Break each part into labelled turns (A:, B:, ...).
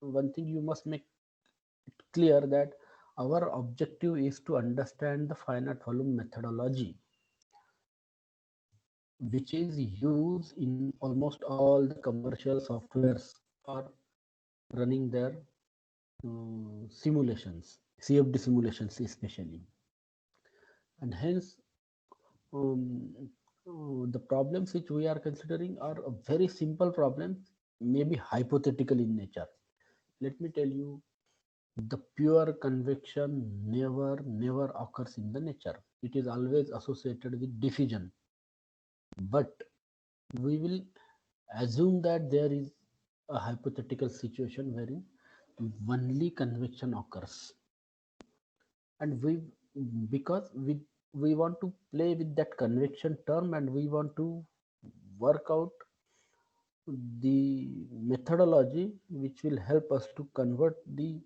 A: one thing you must make it clear that our objective is to understand the finite volume methodology, which is used in almost all the commercial softwares for running their simulations, CFD simulations especially. And hence, um, the problems which we are considering are a very simple problems, maybe hypothetical in nature. Let me tell you, the pure convection never occurs in the nature. It is always associated with diffusion. But we will assume that there is a hypothetical situation wherein only convection occurs, and we want to play with that convection term, and we want to work out the methodology which will help us to convert the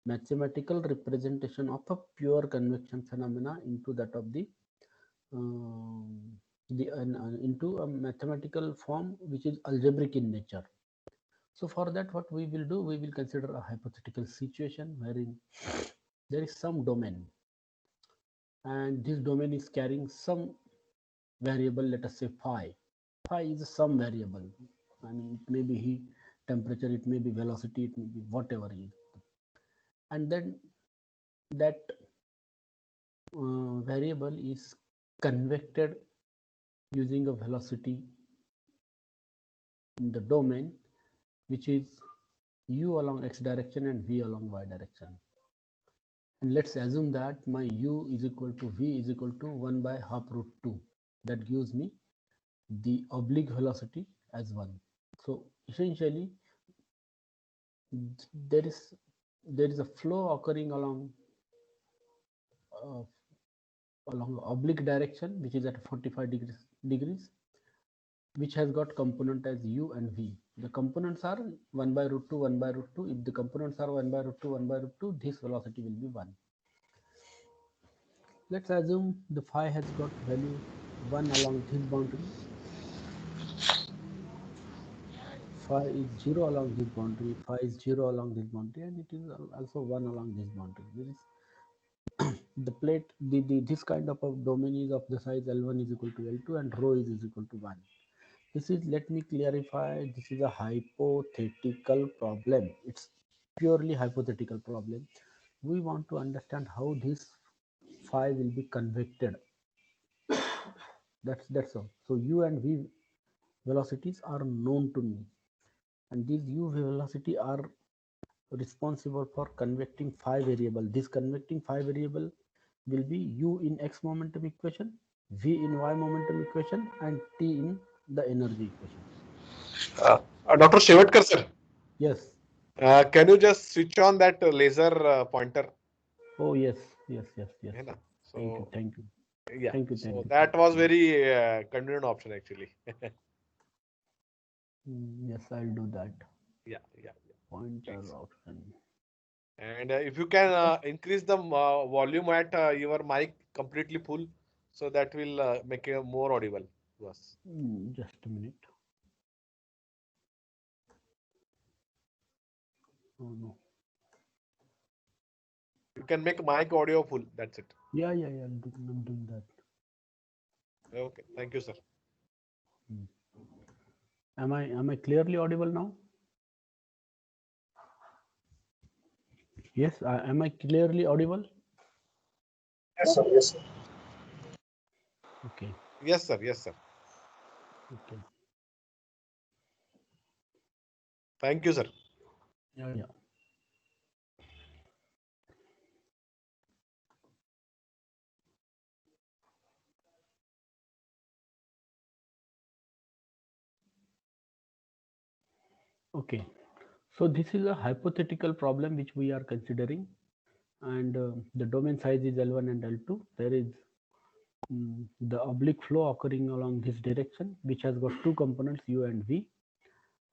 A: mathematical representation of a pure convection phenomena into that of into a mathematical form which is algebraic in nature. So for that, what we will do, we will consider a hypothetical situation wherein there is some domain, and this domain is carrying some variable, let us say phi. Phi is some variable. I mean, it may be heat, temperature, it may be velocity, it may be whatever it is. And then that variable is convected using a velocity in the domain, which is u along x direction and v along y direction. And let's assume that my u is equal to v is equal to 1 by half root 2. That gives me the oblique velocity as 1. So essentially, there is there is a flow occurring uh, along oblique direction, which is at 45 degrees, which has got component as u and v. The components are 1 by root 2, 1 by root 2. If the components are 1 by root 2, 1 by root 2, this velocity will be 1. Let's assume the phi has got value 1 along this boundary, phi is 0 along this boundary, phi is 0 along this boundary, and it is also 1 along this boundary. There is the plate, this kind of a domain is of the size L1 is equal to L2 and rho is equal to 1. This is, let me clarify, this is a hypothetical problem. It's purely hypothetical problem. We want to understand how this phi will be convected. That's all. So u and v velocities are known to me, and these u velocity are responsible for convecting phi variable. This convecting phi variable will be u in x momentum equation, v in y momentum equation, and t in the energy equation.
B: Dr. Shevatkar sir,
A: Yes.
B: can you just switch on that laser pointer?
A: Oh yes, yes, yes, yes.
B: है ना?
A: Thank you,
B: So
A: thank you,
B: yeah,
A: thank you, thank
B: so
A: you, thank
B: that
A: you.
B: was very convenient option actually.
A: Yes, I'll do that.
B: Yeah, yeah, yeah.
A: Pointer
B: Please.
A: option.
B: And if you can increase the volume at your mic completely full, so that will make you more audible to us.
A: Just a minute. Oh no.
B: You can make mic audio full. That's it.
A: Yeah, yeah, yeah. I'm doing that.
B: Okay. Thank you, sir.
A: Hmm. Am I clearly audible now? Yes. Am I clearly audible?
C: Yes, sir. Yes, sir.
A: Okay.
B: Yes, sir. Yes, sir.
A: Okay.
B: Thank you, sir.
A: Yeah, yeah. Okay. So this is a hypothetical problem which we are considering, and the domain size is L1 and L2. There is the oblique flow occurring along this direction, which has got two components u and v,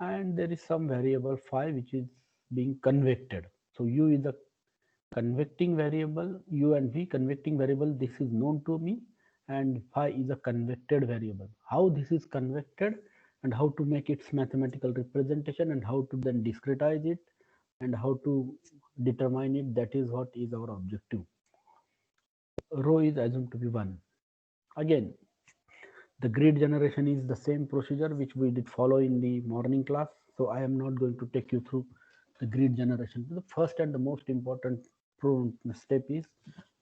A: and there is some variable phi which is being convected. So u is a convecting variable, u and v convecting variable. This is known to me, and phi is a convected variable. How this is convected and how to make its mathematical representation and how to then discretize it, and how to determine it. That is what is our objective. Rho is assumed to be 1. Again, the grid generation is the same procedure which we did follow in the morning class. So I am not going to take you through the grid generation. The first and the most important step is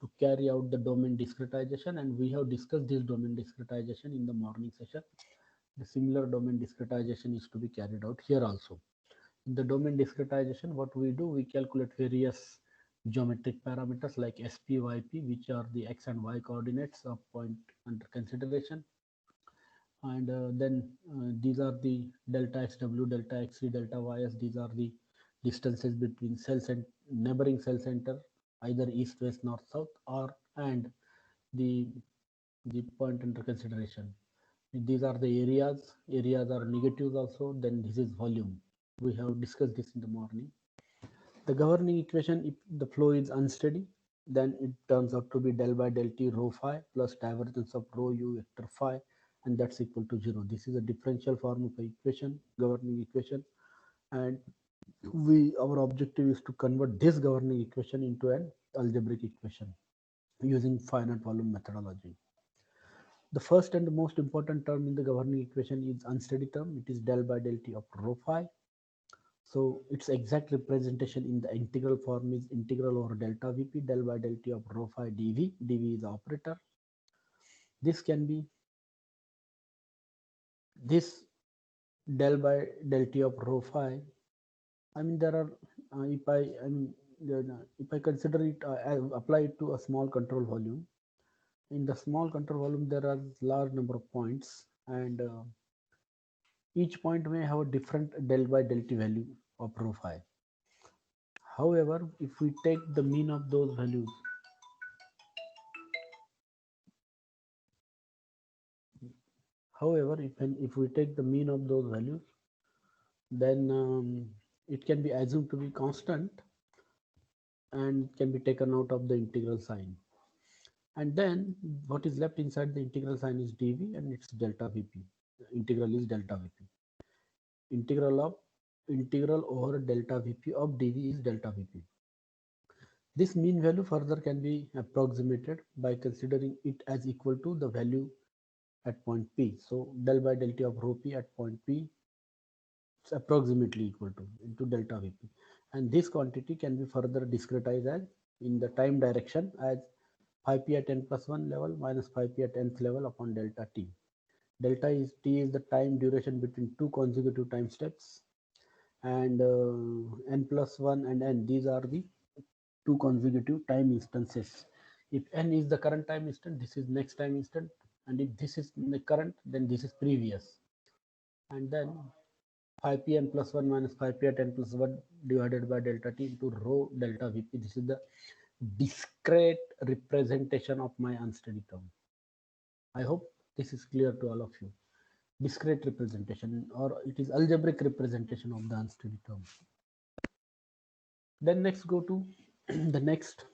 A: to carry out the domain discretization, and we have discussed this domain discretization in the morning session. The similar domain discretization is to be carried out here also. In the domain discretization, what we do, we calculate various geometric parameters like SP, YP, which are the x and y coordinates of point under consideration. And then these are the delta xw, delta xc, delta ys. These are the distances between cells and neighboring cell center, either east, west, north, south, or and the point under consideration. These are the areas. Areas are negatives also. Then this is volume. We have discussed this in the morning. The governing equation, if the flow is unsteady, then it turns out to be del by del t rho phi plus divergence of rho u vector phi, and that's equal to 0. This is a differential form of equation, governing equation, and our objective is to convert this governing equation into an algebraic equation using finite volume methodology. The first and the most important term in the governing equation is unsteady term. It is del by del t of rho phi. So its exact representation in the integral form is integral over delta Vp del by del t of rho phi dv. dv is the operator. This can be this del by del t of rho phi. I mean, there are if I consider it, I apply it to a small control volume. In the small control volume, there are large number of points, and each point may have a different del by del t value of rho phi. However, if we take the mean of those values, if we take the mean of those values, then it can be assumed to be constant and can be taken out of the integral sign. And then what is left inside the integral sign is dv, and it's delta vp. The integral is delta vp. Integral over delta vp of dv is delta vp. This mean value further can be approximated by considering it as equal to the value at point P. So del by del t of rho P at point P is approximately equal to into delta Vp. And this quantity can be further discretized as in the time direction as phi p at n plus 1 level minus phi p at nth level upon delta t. Delta is t is the time duration between two consecutive time steps, and n plus 1 and n, these are the two consecutive time instances. If n is the current time instant, this is next time instant, and if this is the current, then this is previous. And then phi p n plus 1 minus phi p at n plus 1 divided by delta t into rho delta vp. This is the discrete representation of my unsteady term. I hope this is clear to all of you. Discrete representation, or it is algebraic representation of the unsteady term. Then next go to the next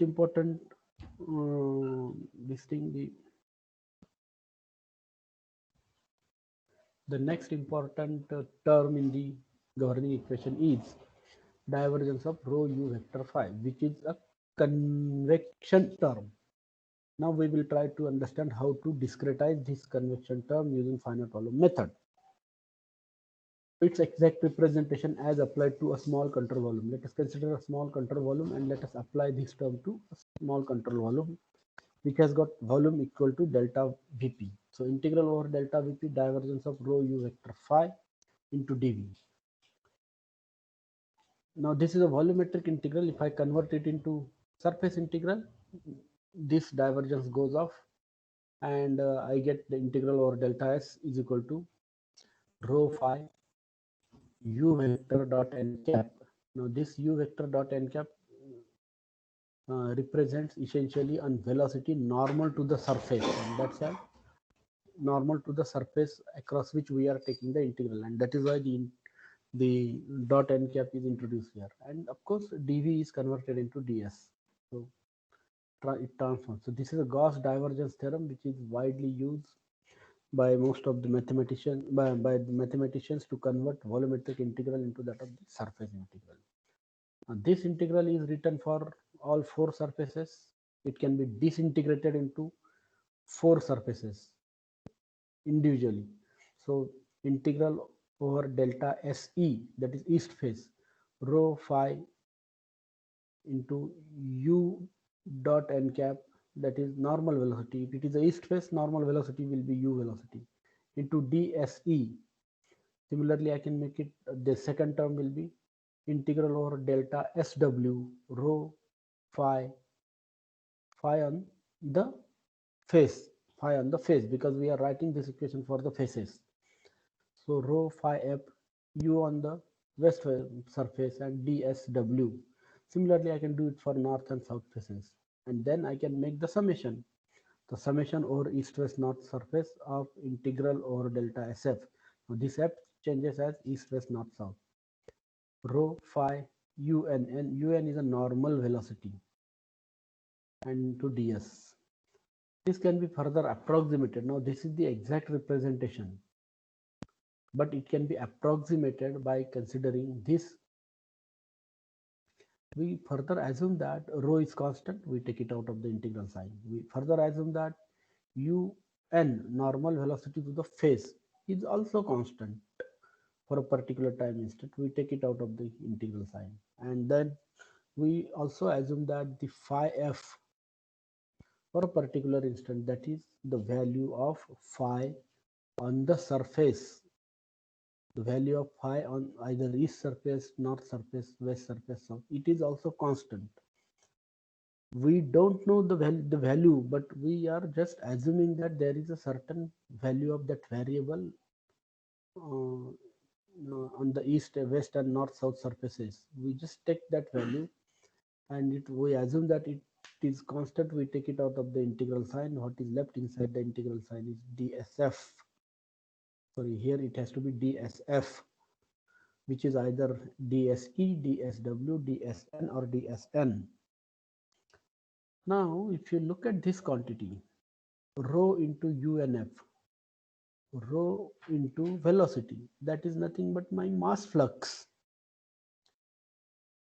A: important the next important term in the governing equation is divergence of rho u vector phi, which is a convection term. Now we will try to understand how to discretize this convection term using finite volume method. Its exact representation as applied to a small control volume. Let us consider a small control volume and let us apply this term to a small control volume which has got volume equal to delta Vp. So integral over delta Vp divergence of rho u vector phi into dv. Now this is a volumetric integral. If I convert it into surface integral, this divergence goes off, and I get the integral over delta s is equal to rho phi u vector dot n cap. Now this u vector dot n cap represents essentially a velocity normal to the surface, and that's a normal to the surface across which we are taking the integral, and that is why the dot n cap is introduced here. And of course dv is converted into ds, so it transforms. So this is a Gauss divergence theorem which is widely used by most of the mathematicians to convert volumetric integral into that of the surface integral. This integral is written for all four surfaces. It can be disintegrated into four surfaces individually. So integral over delta SE, that is east face, rho phi into u dot n cap, that is normal velocity. If it is the east face, normal velocity will be u velocity, into dSE. Similarly, I can make it, the second term will be integral over delta SW rho phi on the face, because we are writing this equation for the faces. So rho phi f u on the west surface and dsw. Similarly, I can do it for north and south faces, and then I can make the summation. The summation over east-west north surface of integral over delta SF. Now this F changes as east-west north-south. Rho phi un, and un is a normal velocity, and to ds. This can be further approximated. Now this is the exact representation, but it can be approximated by considering this. We further assume that rho is constant, we take it out of the integral sign. We further assume that un, normal velocity to the face, is also constant for a particular time instant. We take it out of the integral sign, and then we also assume that the phi f for a particular instant, that is the value of phi on the surface, the value of phi on either east surface, north surface, west surface, south, it is also constant. We don't know the value, but we are just assuming that there is a certain value of that variable on the east, west, and north, south surfaces. We just take that value, and we assume that it is constant. We take it out of the integral sign. What is left inside the integral sign is dsf. Sorry, here it has to be dsf, which is either dse, dsw, dsn, or dsn. Now, if you look at this quantity, rho into unf, rho into velocity, that is nothing but my mass flux.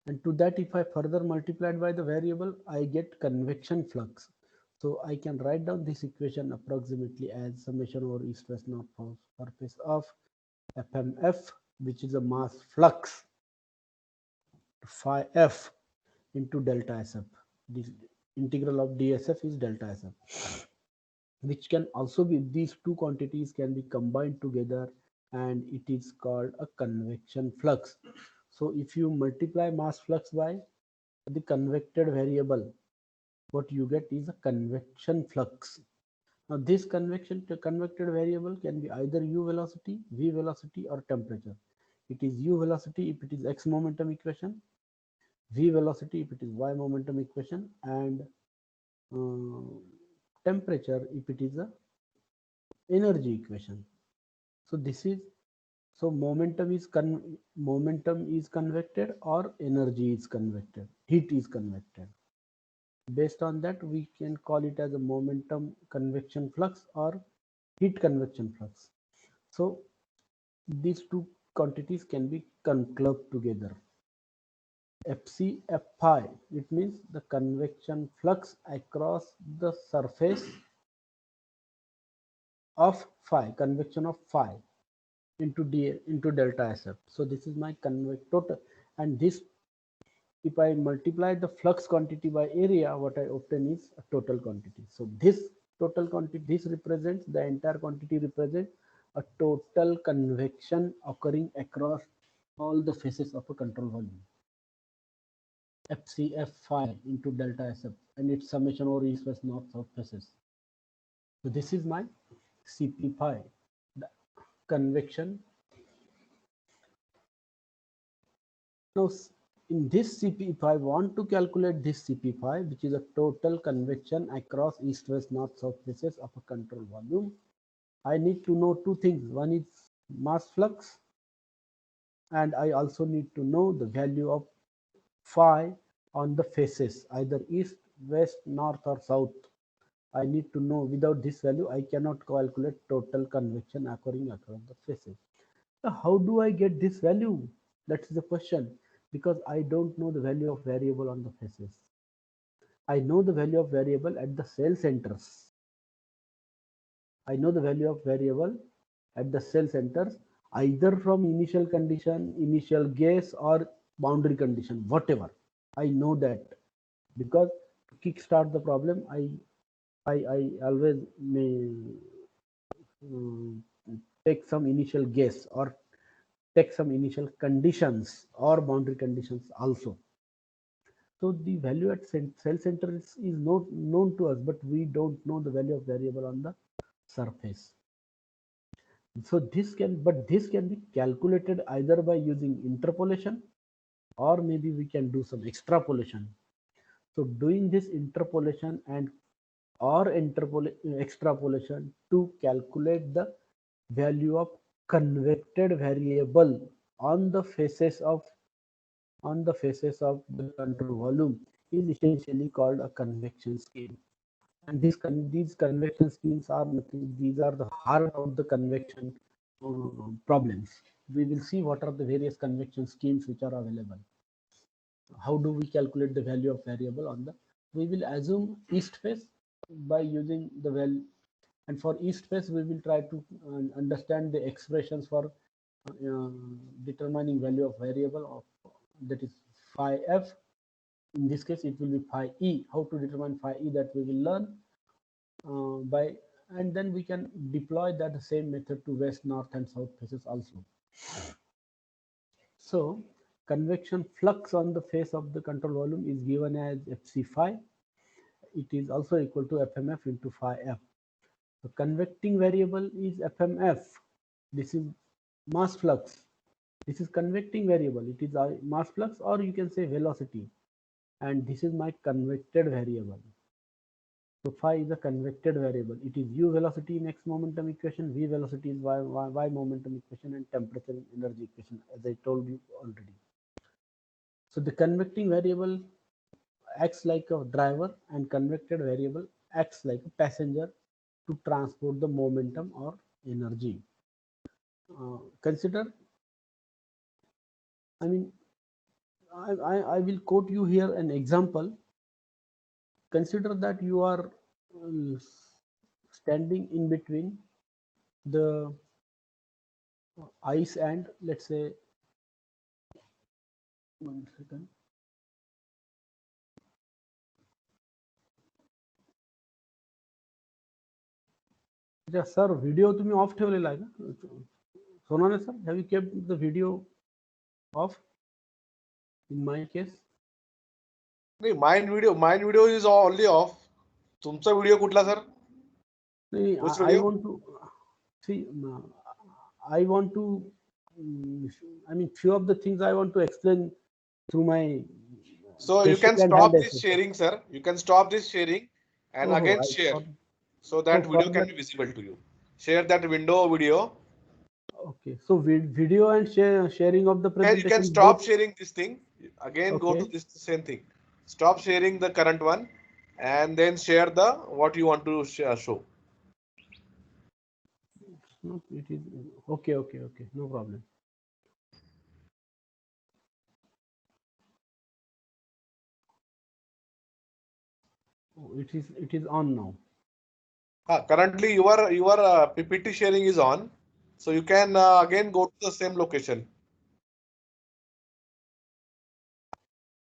A: And to that, if I further multiplied by the variable, I get convection flux. So I can write down this equation approximately as summation over east, west, north, south surface of FMF, which is a mass flux, phi f into delta SF. This integral of DSF is delta SF, which can also be, these two quantities can be combined together, and it is called a convection flux. So if you multiply mass flux by the convected variable, what you get is a convection flux. Now this convected variable can be either u velocity, v velocity, or temperature. It is u velocity if it is x momentum equation, v velocity if it is y momentum equation, and temperature if it is a energy equation. So this is, so momentum is convected, or energy is convected, heat is convected. Based on that, we can call it as a momentum convection flux or heat convection flux. So these two quantities can be clubbed together. Fc F phi, it means the convection flux across the surface of phi, convection of phi into delta SF. So this is my total, and this, if I multiply the flux quantity by area, what I obtain is a total quantity. So this total quantity, this represents, the entire quantity represents a total convection occurring across all the faces of a control volume. FCF phi into delta SF, and its summation over east, west, north, south faces. So this is my Cp phi, the convection. Now in this Cp, if I want to calculate this Cp phi, which is a total convection across east, west, north, south faces of a control volume, I need to know two things. One is mass flux, and I also need to know the value of phi on the faces, either east, west, north, or south. I need to know without this value, I cannot calculate total convection occurring across the faces. So how do I get this value? That's the question, because I don't know the value of variable on the faces. I know the value of variable at the cell centers. I know the value of variable at the cell centers, either from initial condition, initial guess, or boundary condition, whatever. I know that, because to kickstart the problem, I always may take some initial guess or take some initial conditions or boundary conditions also. So the value at cell center is not known to us, but we don't know the value of variable on the surface. So this can be calculated either by using interpolation, or maybe we can do some extrapolation. So doing this interpolation and or extrapolation to calculate the value of convected variable on the faces of the control volume is essentially called a convection scheme. And these convection schemes are nothing, these are the heart of the convection problems. We will see what are the various convection schemes which are available. How do we calculate the value of variable on the, we will assume east face by using the value, and for east face we will try to understand the expressions for determining value of variable of, that is phi f. In this case it will be phi e. How to determine phi e, that we will learn by, and then we can deploy that same method to west, north, and south faces also. So convection flux on the face of the control volume is given as fc phi. It is also equal to fmf into phi f. The convecting variable is fmf. This is mass flux. This is convecting variable. It is mass flux, or you can say velocity. And this is my convected variable. So phi is a convected variable. It is u velocity in x momentum equation, v velocity is y momentum equation, and temperature and energy equation, as I told you already. So the convecting variable acts like a driver, and convected variable acts like a passenger to transport the momentum or energy. Consider, I mean, I will quote you here an example. Consider that you are standing in between the ice and, let's say, 1 second. Sir video तुम्ही off ठेवलेला आहे ना सोनाने sir? Have you kept the video off in my case?
B: नाही, mine video is only off. तुमचा video कुठला sir?
A: नाही, I want to see, I want to, I mean, few of the things I want to explain through my.
B: So you can stop this sharing, sir. You can stop this sharing and again share, so that video can be visible to you. Share that video.
A: Okay, so video and sharing of the presentation.
B: And you can stop sharing this thing. Again, go to this same thing. Stop sharing the current one, and then share the what you want to show.
A: No, it is okay. No problem. Oh, it is on now.
B: Currently, your PPT sharing is on, so you can again go to the same location.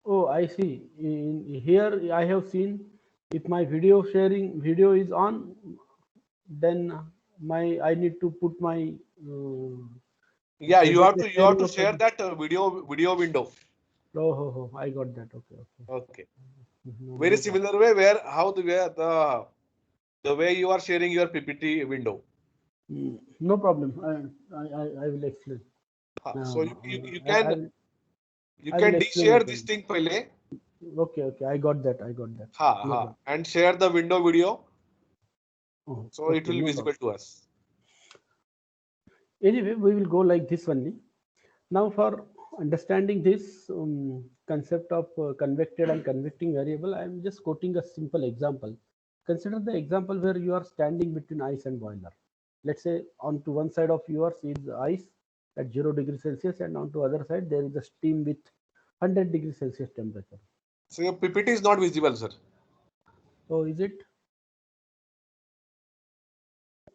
A: Oh, I see. Here I have seen, if my video is on, then I need to put my.
B: Yeah, you have to share that video window.
A: Oh, I got that. Okay.
B: Very similar way, where the way you are sharing your PPT window.
A: No problem. I will explain.
B: So you can share this thing pehle.
A: Okay. I got that.
B: No, and share the video.
A: Oh,
B: so it will be visible to us.
A: Anyway, we will go like this only. Now, for understanding this concept of convected and convecting variable, I am just quoting a simple example. Consider the example where you are standing between ice and boiler. Let's say onto one side of yours is ice at 0 degrees Celsius, and onto other side there is a steam with 100 degrees Celsius temperature.
B: So your PPT is not visible, sir.
A: So is it?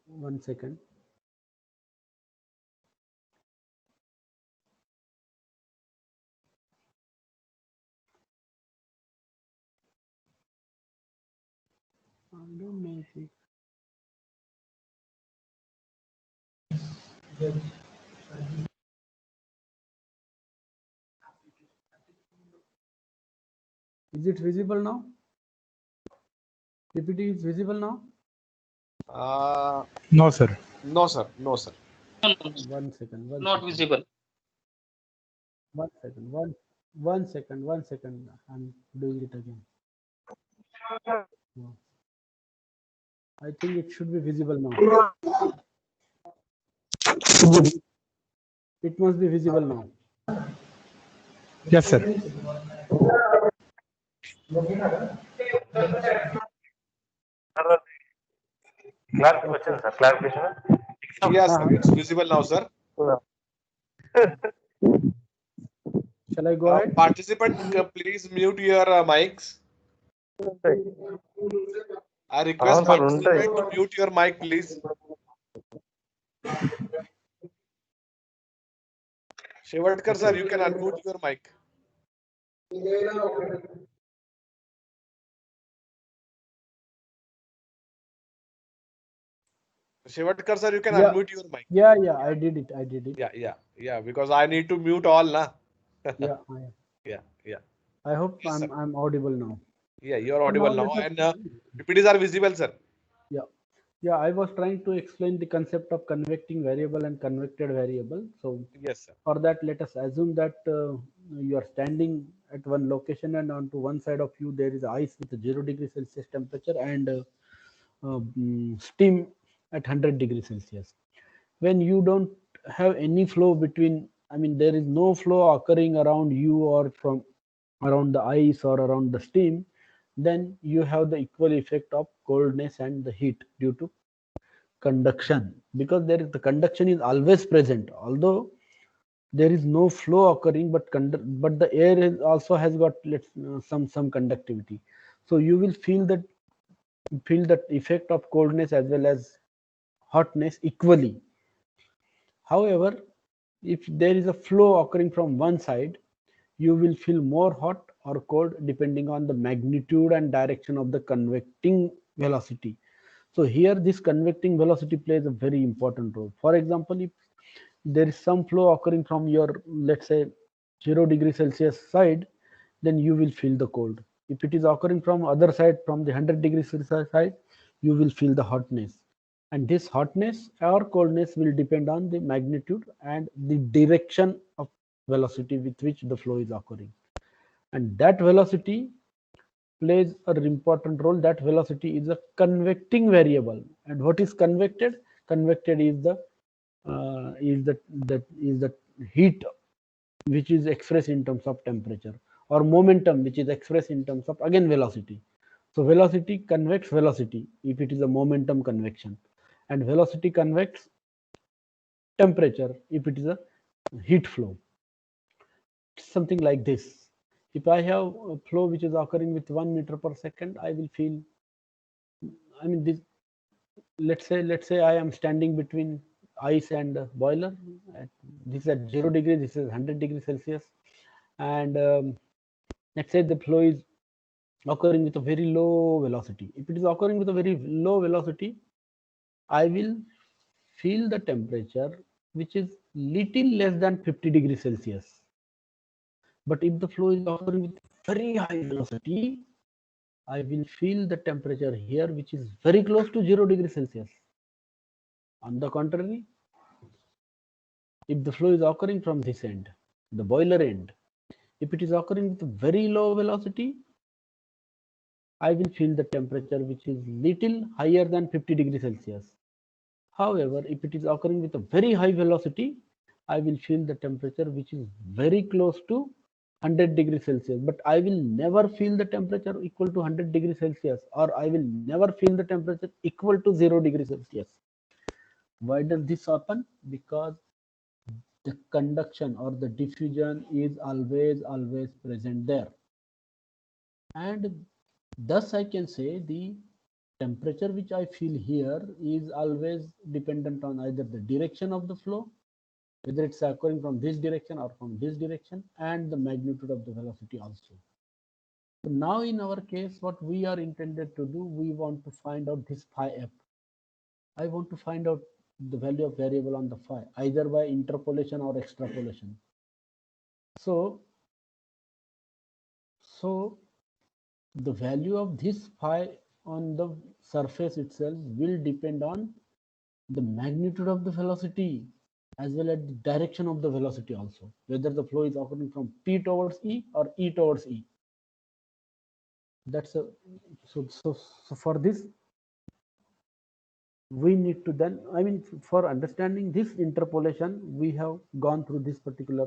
A: 1 second. I don't know if it. Is it visible now? PPT is visible now?
C: No, sir.
B: No, sir. No, sir.
A: 1 second.
D: Not visible.
A: 1 second. One second. 1 second. I'm doing it again. No. I think it should be visible now. It must be visible now.
C: Yes, sir.
E: Clarification, sir. Clarification.
B: Yes, sir. It's visible now, sir.
A: Shall I go ahead?
B: Participant, please mute your mics. I request participant to mute your mic, please. Shevatkar sir, you can unmute your mic. Shevatkar sir, you can unmute your mic.
A: Yeah, I did it.
B: Yeah. Because I need to mute all, na.
A: Yeah.
B: Yeah.
A: I hope
B: Yes,
A: I'm audible now.
B: Yeah, you're audible now,
A: let
B: and
A: us-
B: PPTs are visible, sir.
A: Yeah, I was trying to explain the concept of convecting variable and convected variable. So
B: Yes, sir.
A: for that, let us assume that you are standing at one location, and onto one side of you there is ice with 0 degrees Celsius temperature and steam at 100 degrees Celsius. When you don't have any flow between, I mean, there is no flow occurring around you or from around the ice or around the steam, then you have the equal effect of coldness and the heat due to conduction, because there is the conduction is always present, although there is no flow occurring, but the air is also has got some conductivity. So you will feel that effect of coldness as well as hotness equally. However, if there is a flow occurring from one side, you will feel more hot or cold depending on the magnitude and direction of the convecting velocity. So here this convecting velocity plays a very important role. For example, if there is some flow occurring from your, let's say, 0 degree Celsius side, then you will feel the cold. If it is occurring from other side, from the 100 degree Celsius side, you will feel the hotness. And this hotness or coldness will depend on the magnitude and the direction of velocity with which the flow is occurring. And that velocity plays an important role. That velocity is a convecting variable. And what is convected? Convected is the heat which is expressed in terms of temperature, or momentum which is expressed in terms of, again, velocity. So velocity convects velocity if it is a momentum convection, and velocity convects temperature if it is a heat flow. Something like this. If I have a flow which is occurring with 1 meter per second, I will feel, I mean, this, let's say I am standing between ice and boiler. This is at 0 degree, this is 100 degrees Celsius, and let's say the flow is occurring with a very low velocity. If it is occurring with a very low velocity, I will feel the temperature which is little less than 50 degrees Celsius. But if the flow is occurring with very high velocity, I will feel the temperature here which is very close to 0 degrees Celsius. On the contrary, if the flow is occurring from this end, the boiler end, if it is occurring with a very low velocity, I will feel the temperature which is little higher than 50 degrees Celsius. However, if it is occurring with a very high velocity, I will feel the temperature which is very close to 100 degrees Celsius, but I will never feel the temperature equal to 100 degrees Celsius, or I will never feel the temperature equal to 0 degrees Celsius. Why does this happen? Because the conduction or the diffusion is always present there. And thus I can say the temperature which I feel here is always dependent on either the direction of the flow, whether it's occurring from this direction or from this direction, and the magnitude of the velocity also. So now in our case, what we are intended to do, we want to find out this phi f. I want to find out the value of variable on the phi, either by interpolation or extrapolation. So the value of this phi on the surface itself will depend on the magnitude of the velocity as well as the direction of the velocity also, whether the flow is occurring from P towards E or E towards E. That's a so for this we need to then, I mean, for understanding this interpolation, we have gone through this particular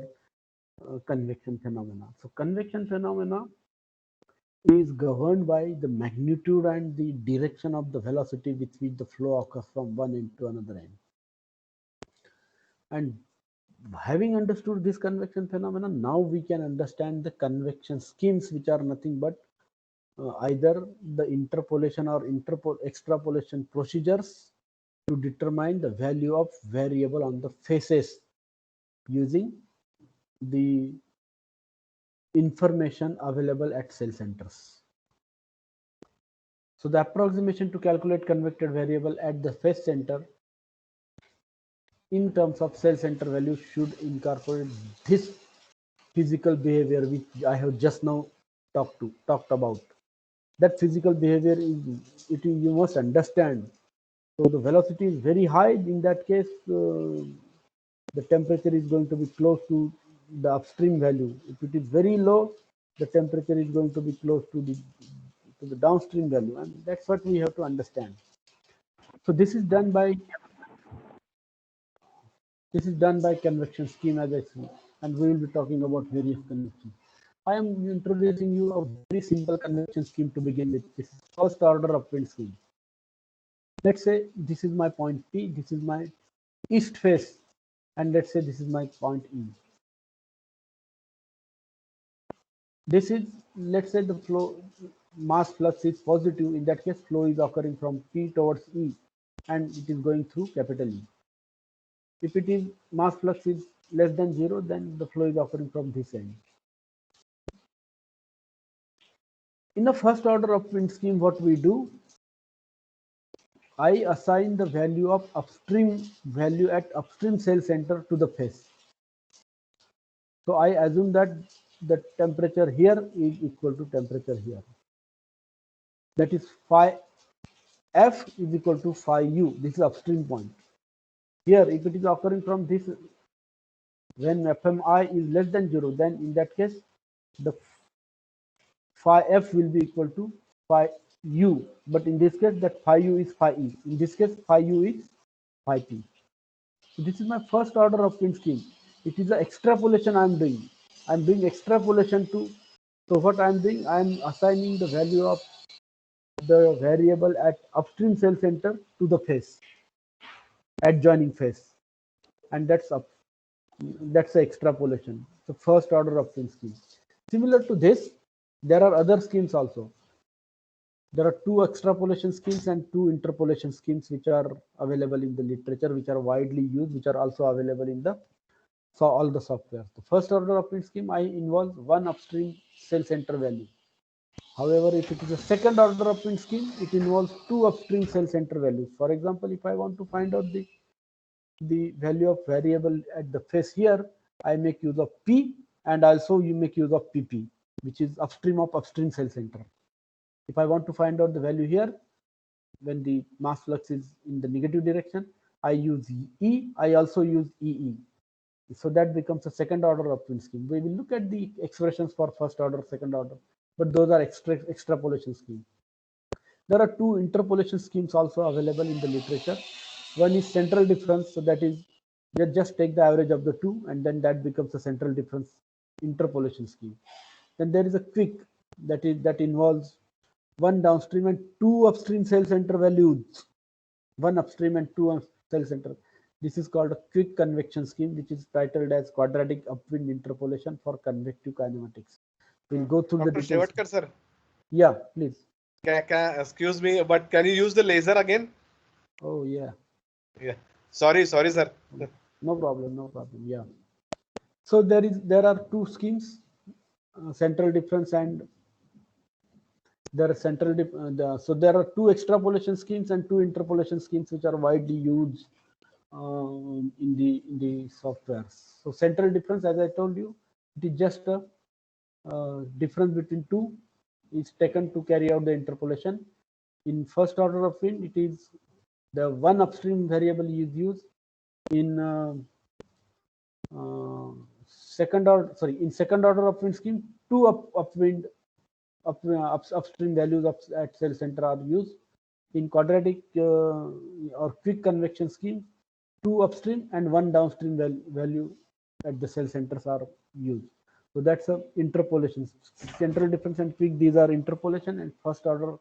A: convection phenomena. So convection phenomena is governed by the magnitude and the direction of the velocity with which the flow occurs from one end to another end. And having understood this convection phenomena, now we can understand the convection schemes, which are nothing but either the interpolation or extrapolation procedures to determine the value of variable on the faces using the information available at cell centers. So the approximation to calculate convected variable at the face center in terms of cell center value should incorporate this physical behavior which I have just now talked about. That physical behavior is you must understand. So the velocity is very high. In that case, the temperature is going to be close to the upstream value. If it is very low, the temperature is going to be close to the downstream value, and that's what we have to understand. So this is done by convection scheme, as I see, and we will be talking about various convections. I am introducing you a very simple convection scheme to begin with. This is first order upwind scheme. Let's say this is my point P, this is my east face, and let's say this is my point E. This is, let's say the flow mass flux is positive. In that case, flow is occurring from P towards E, and it is going through capital E. If it is mass flux is less than 0, then the flow is occurring from this end. In the first order upwind scheme, what we do, I assign the value of upstream value at upstream cell center to the face. So I assume that the temperature here is equal to temperature here. That is phi f is equal to phi u. This is upstream point. Here, if it is occurring from this, when fmi is less than 0, then in that case, the phi f will be equal to phi u. But in this case, that phi u is phi e. In this case, phi u is phi p. So this is my first order upwind scheme. It is an extrapolation I am doing. I am doing extrapolation to. So what I am doing, I am assigning the value of the variable at upstream cell center to the face, adjoining face, and that's the extrapolation. The first order upwind scheme. Similar to this, there are other schemes also. There are 2 extrapolation schemes and 2 interpolation schemes which are available in the literature, which are widely used, which are also available in the all the software. The first order upwind scheme involves 1 upstream cell center value. However, if it is a second order upwind scheme, it involves 2 upstream cell center values. For example, if I want to find out the value of variable at the face here, I make use of P, and also you make use of PP, which is upstream of upstream cell center. If I want to find out the value here, when the mass flux is in the negative direction, I use E. I also use EE. So that becomes a second order upwind scheme. We will look at the expressions for first order, second order, but those are extrapolation schemes. There are 2 interpolation schemes also available in the literature. One is central difference, so that is just take the average of the 2, and then that becomes a central difference interpolation scheme. Then there is a quick that involves one downstream and two upstream cell center values. One upstream and two cell center. This is called a quick convection scheme, which is titled as quadratic upwind interpolation for convective kinematics. We'll go through
B: Dr.
A: the details.
B: Shevatkar, sir.
A: Yeah, please.
B: Excuse me, but can you use the laser again?
A: Oh, yeah.
B: Yeah. Sorry, sir.
A: No problem. Yeah. So there are two schemes, central difference and there are so there are two extrapolation schemes and two interpolation schemes which are widely used in the softwares. So central difference, as I told you, it is just a difference between two is taken to carry out the interpolation. In first order of wind, it is the one upstream variable is used. In second order of wind scheme, two upstream values at cell center are used. In quadratic or quick convection scheme, two upstream and one downstream value at the cell centers are used. So that's a interpolation. Central difference and quick, these are interpolation, and first order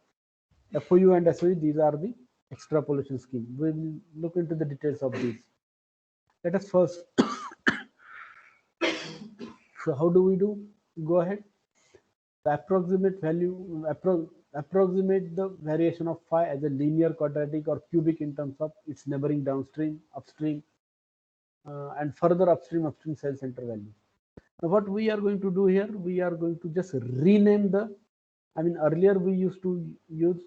A: FOU and SOU, these are the extrapolation scheme. We will look into the details of these. Let us first. So how do we do? Go ahead. The approximate approximate the variation of phi as a linear, quadratic, or cubic in terms of its neighboring downstream, upstream, and further upstream cell center value. Now what we are going to do here, we are going to just rename earlier we used to use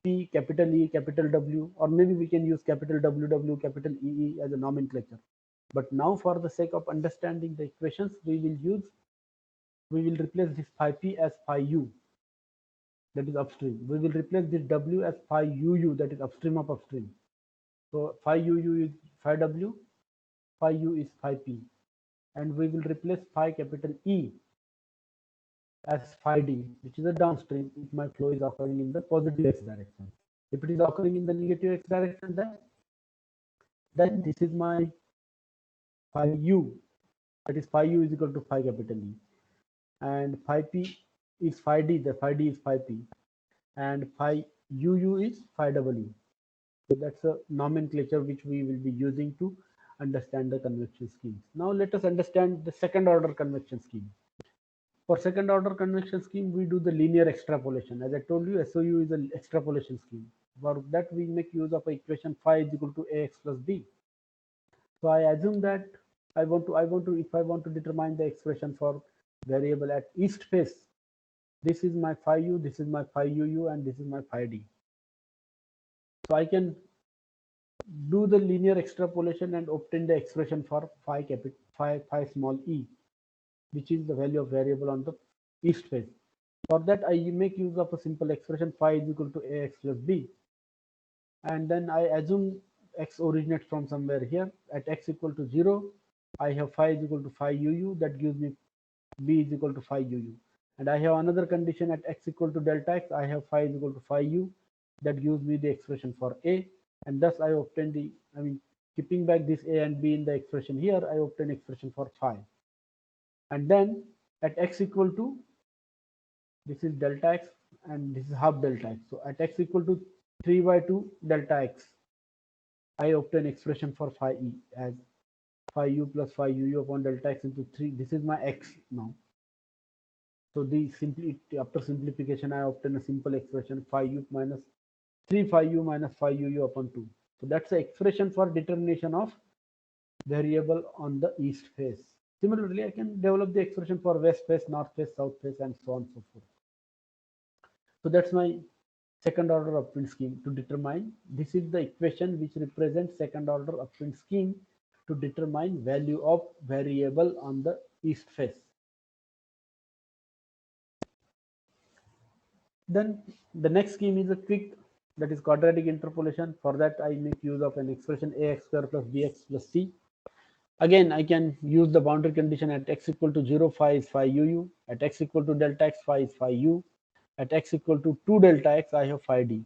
A: P, capital E, capital W, or maybe we can use capital WW, capital EE as a nomenclature. But now for the sake of understanding the equations, we will replace this phi P as phi U, that is upstream. We will replace this W as phi UU, that is upstream of upstream. So phi UU is phi W, phi U is phi P. And we will replace phi capital E as phi D, which is a downstream if my flow is occurring in the positive x direction. If it is occurring in the negative x direction, then this is my phi U, that is phi U is equal to phi capital E. And phi P is phi D, the phi D is phi P. And phi UU is phi E. So that's a nomenclature which we will be using to understand the convection schemes. Now let us understand the second order convection scheme. For second order convection scheme, we do the linear extrapolation. As I told you, SOU is an extrapolation scheme. For that, we make use of equation phi is equal to AX plus B. So I assume that if I want to determine the expression for variable at east face, this is my phi U, this is my phi UU, and this is my phi D. So I can do the linear extrapolation and obtain the expression for phi small e, which is the value of variable on the east face. For that, I make use of a simple expression phi is equal to AX plus B. And then I assume x originates from somewhere here. At x equal to 0, I have phi is equal to phi UU, that gives me B is equal to phi UU. And I have another condition at x equal to delta x, I have phi is equal to phi U, that gives me the expression for A. And thus I obtain keeping back this A and B in the expression here, I obtain expression for phi. And then at x equal to, this is delta x and this is half delta x. So at x equal to 3 by 2 delta x, I obtain expression for phi E as phi U plus phi UU upon delta x into 3. This is my x now. So after simplification, I obtain a simple expression phi U minus 3 phi U minus phi UU upon 2. So that's the expression for determination of variable on the east face. Similarly, I can develop the expression for west face, north face, south face, and so on and so forth. So that's my second order upwind scheme to determine. This is the equation which represents second order upwind scheme to determine value of variable on the east face. Then the next scheme is a quick, that is quadratic interpolation. For that, I make use of an expression ax square plus bx plus c. Again, I can use the boundary condition at x equal to 0, phi is phi UU. At x equal to delta x, phi is phi U. At x equal to 2 delta x, I have phi D.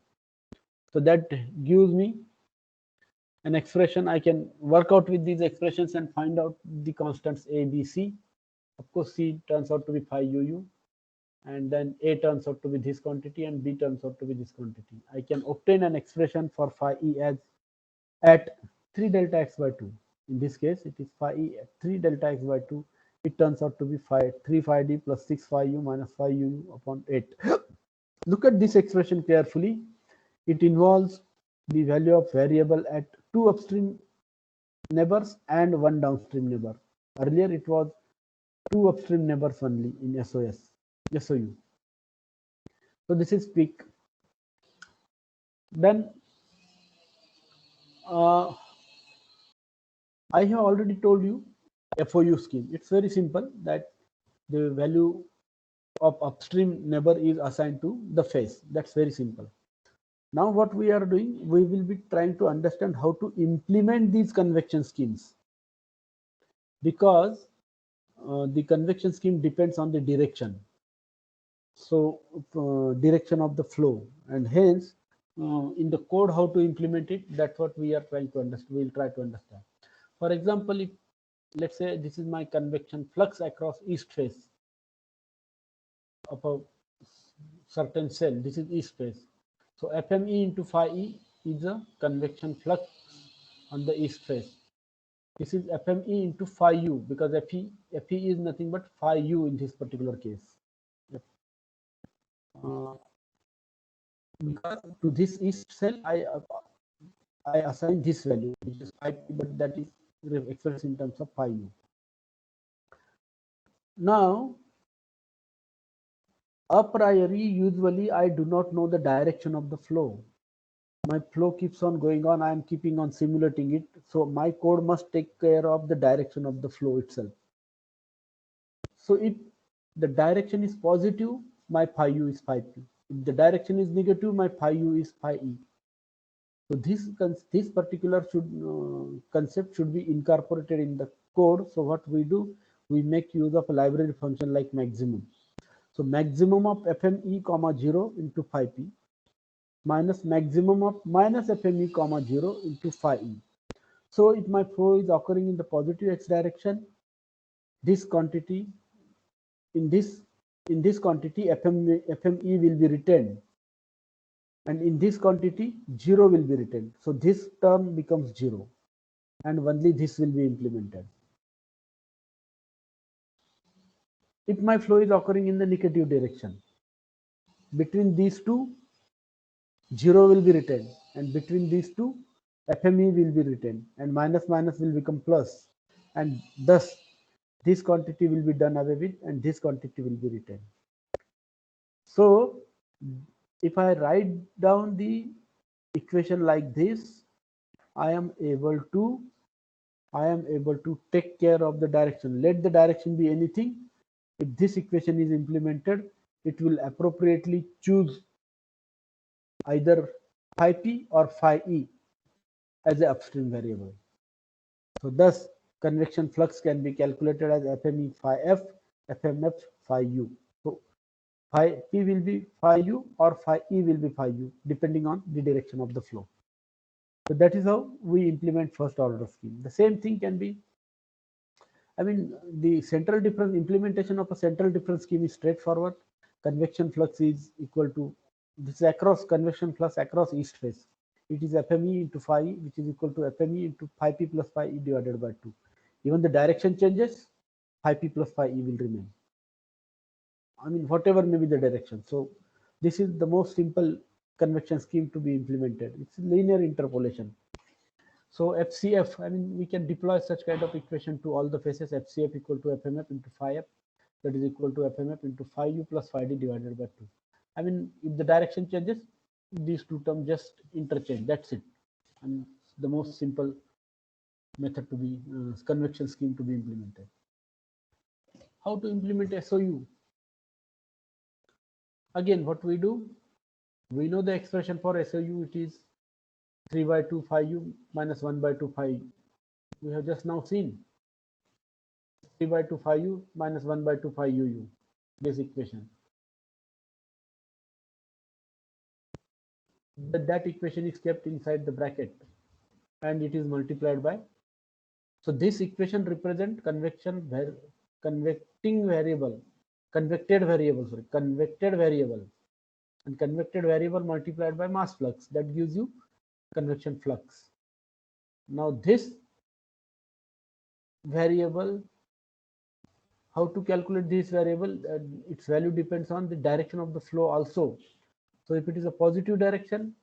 A: So that gives me an expression. I can work out with these expressions and find out the constants A, B, C. Of course, C turns out to be phi UU, and then A turns out to be this quantity, and B turns out to be this quantity. I can obtain an expression for phi E as at 3 delta x by 2. In this case, it is phi E at 3 delta x by 2. It turns out to be 3 phi D plus 6 phi U minus phi U upon 8. Look at this expression carefully. It involves the value of variable at 2 upstream neighbors and 1 downstream neighbor. Earlier, it was 2 upstream neighbors only in SOU. So this is peak. Then I have already told you FOU scheme. It's very simple that the value of upstream neighbor is assigned to the phase. That's very simple. Now what we are doing, we will be trying to understand how to implement these convection schemes, because the convection scheme depends on the direction. So direction of the flow, and hence in the code how to implement it, that's what we are trying to understand. We'll try to understand. For example, if let's say this is my convection flux across east face of a certain cell, this is east face. So FME into phi E is a convection flux on the east face. This is FME into phi U, because FE is nothing but phi U in this particular case. Because to this east cell, I assign this value, which is phi P, but that is expressed in terms of phi U. Now, a priori, usually I do not know the direction of the flow. My flow keeps on going on. I am keeping on simulating it. So my code must take care of the direction of the flow itself. So if the direction is positive, my phi U is phi P. If the direction is negative, my phi U is phi E. So this particular concept should be incorporated in the code. So what we do, we make use of a library function like maximum. So maximum of FME comma 0 into phi P minus maximum of minus FME comma 0 into phi E. So if my flow is occurring in the positive x direction, this quantity in this quantity FME will be retained, and in this quantity 0 will be retained. So this term becomes 0, and only this will be implemented. If my flow is occurring in the negative direction, between these two 0 will be retained, and between these two FME will be retained, and minus minus will become plus, and thus this quantity will be done away with, and this quantity will be retained. So if I write down the equation like this, I am able to take care of the direction. Let the direction be anything. If this equation is implemented, it will appropriately choose either phi P or phi E as an upstream variable. So thus convection flux can be calculated as FME phi F, FMF phi U. So phi P will be phi U or phi E will be phi U, depending on the direction of the flow. So that is how we implement first order scheme. The same thing can be, the central difference implementation of a central difference scheme is straightforward. Convection flux is equal to, this is across convection flux across east face. It is FME into phi E, which is equal to FME into phi P plus phi E divided by 2. Even the direction changes, phi P plus phi E will remain. Whatever may be the direction. So this is the most simple convection scheme to be implemented. It's linear interpolation. So FCF, we can deploy such kind of equation to all the phases. FCF equal to FMF into phi F, that is equal to FMF into phi U plus phi D divided by 2. If the direction changes, these two terms just interchange. That's it. And the most simple method to be convection scheme to be implemented. How to implement SOU? Again, what we do, we know the expression for SOU. It is 3 by 2 phi U minus 1 by 2 phi U. We have just now seen 3 by 2 phi U minus 1 by 2 phi UU, this equation. That equation is kept inside the bracket and it is multiplied by. So this equation represents convection convected variable, and convected variable multiplied by mass flux, that gives you convection flux. Now this variable, how to calculate this variable? Its value depends on the direction of the flow also. So if it is a positive direction,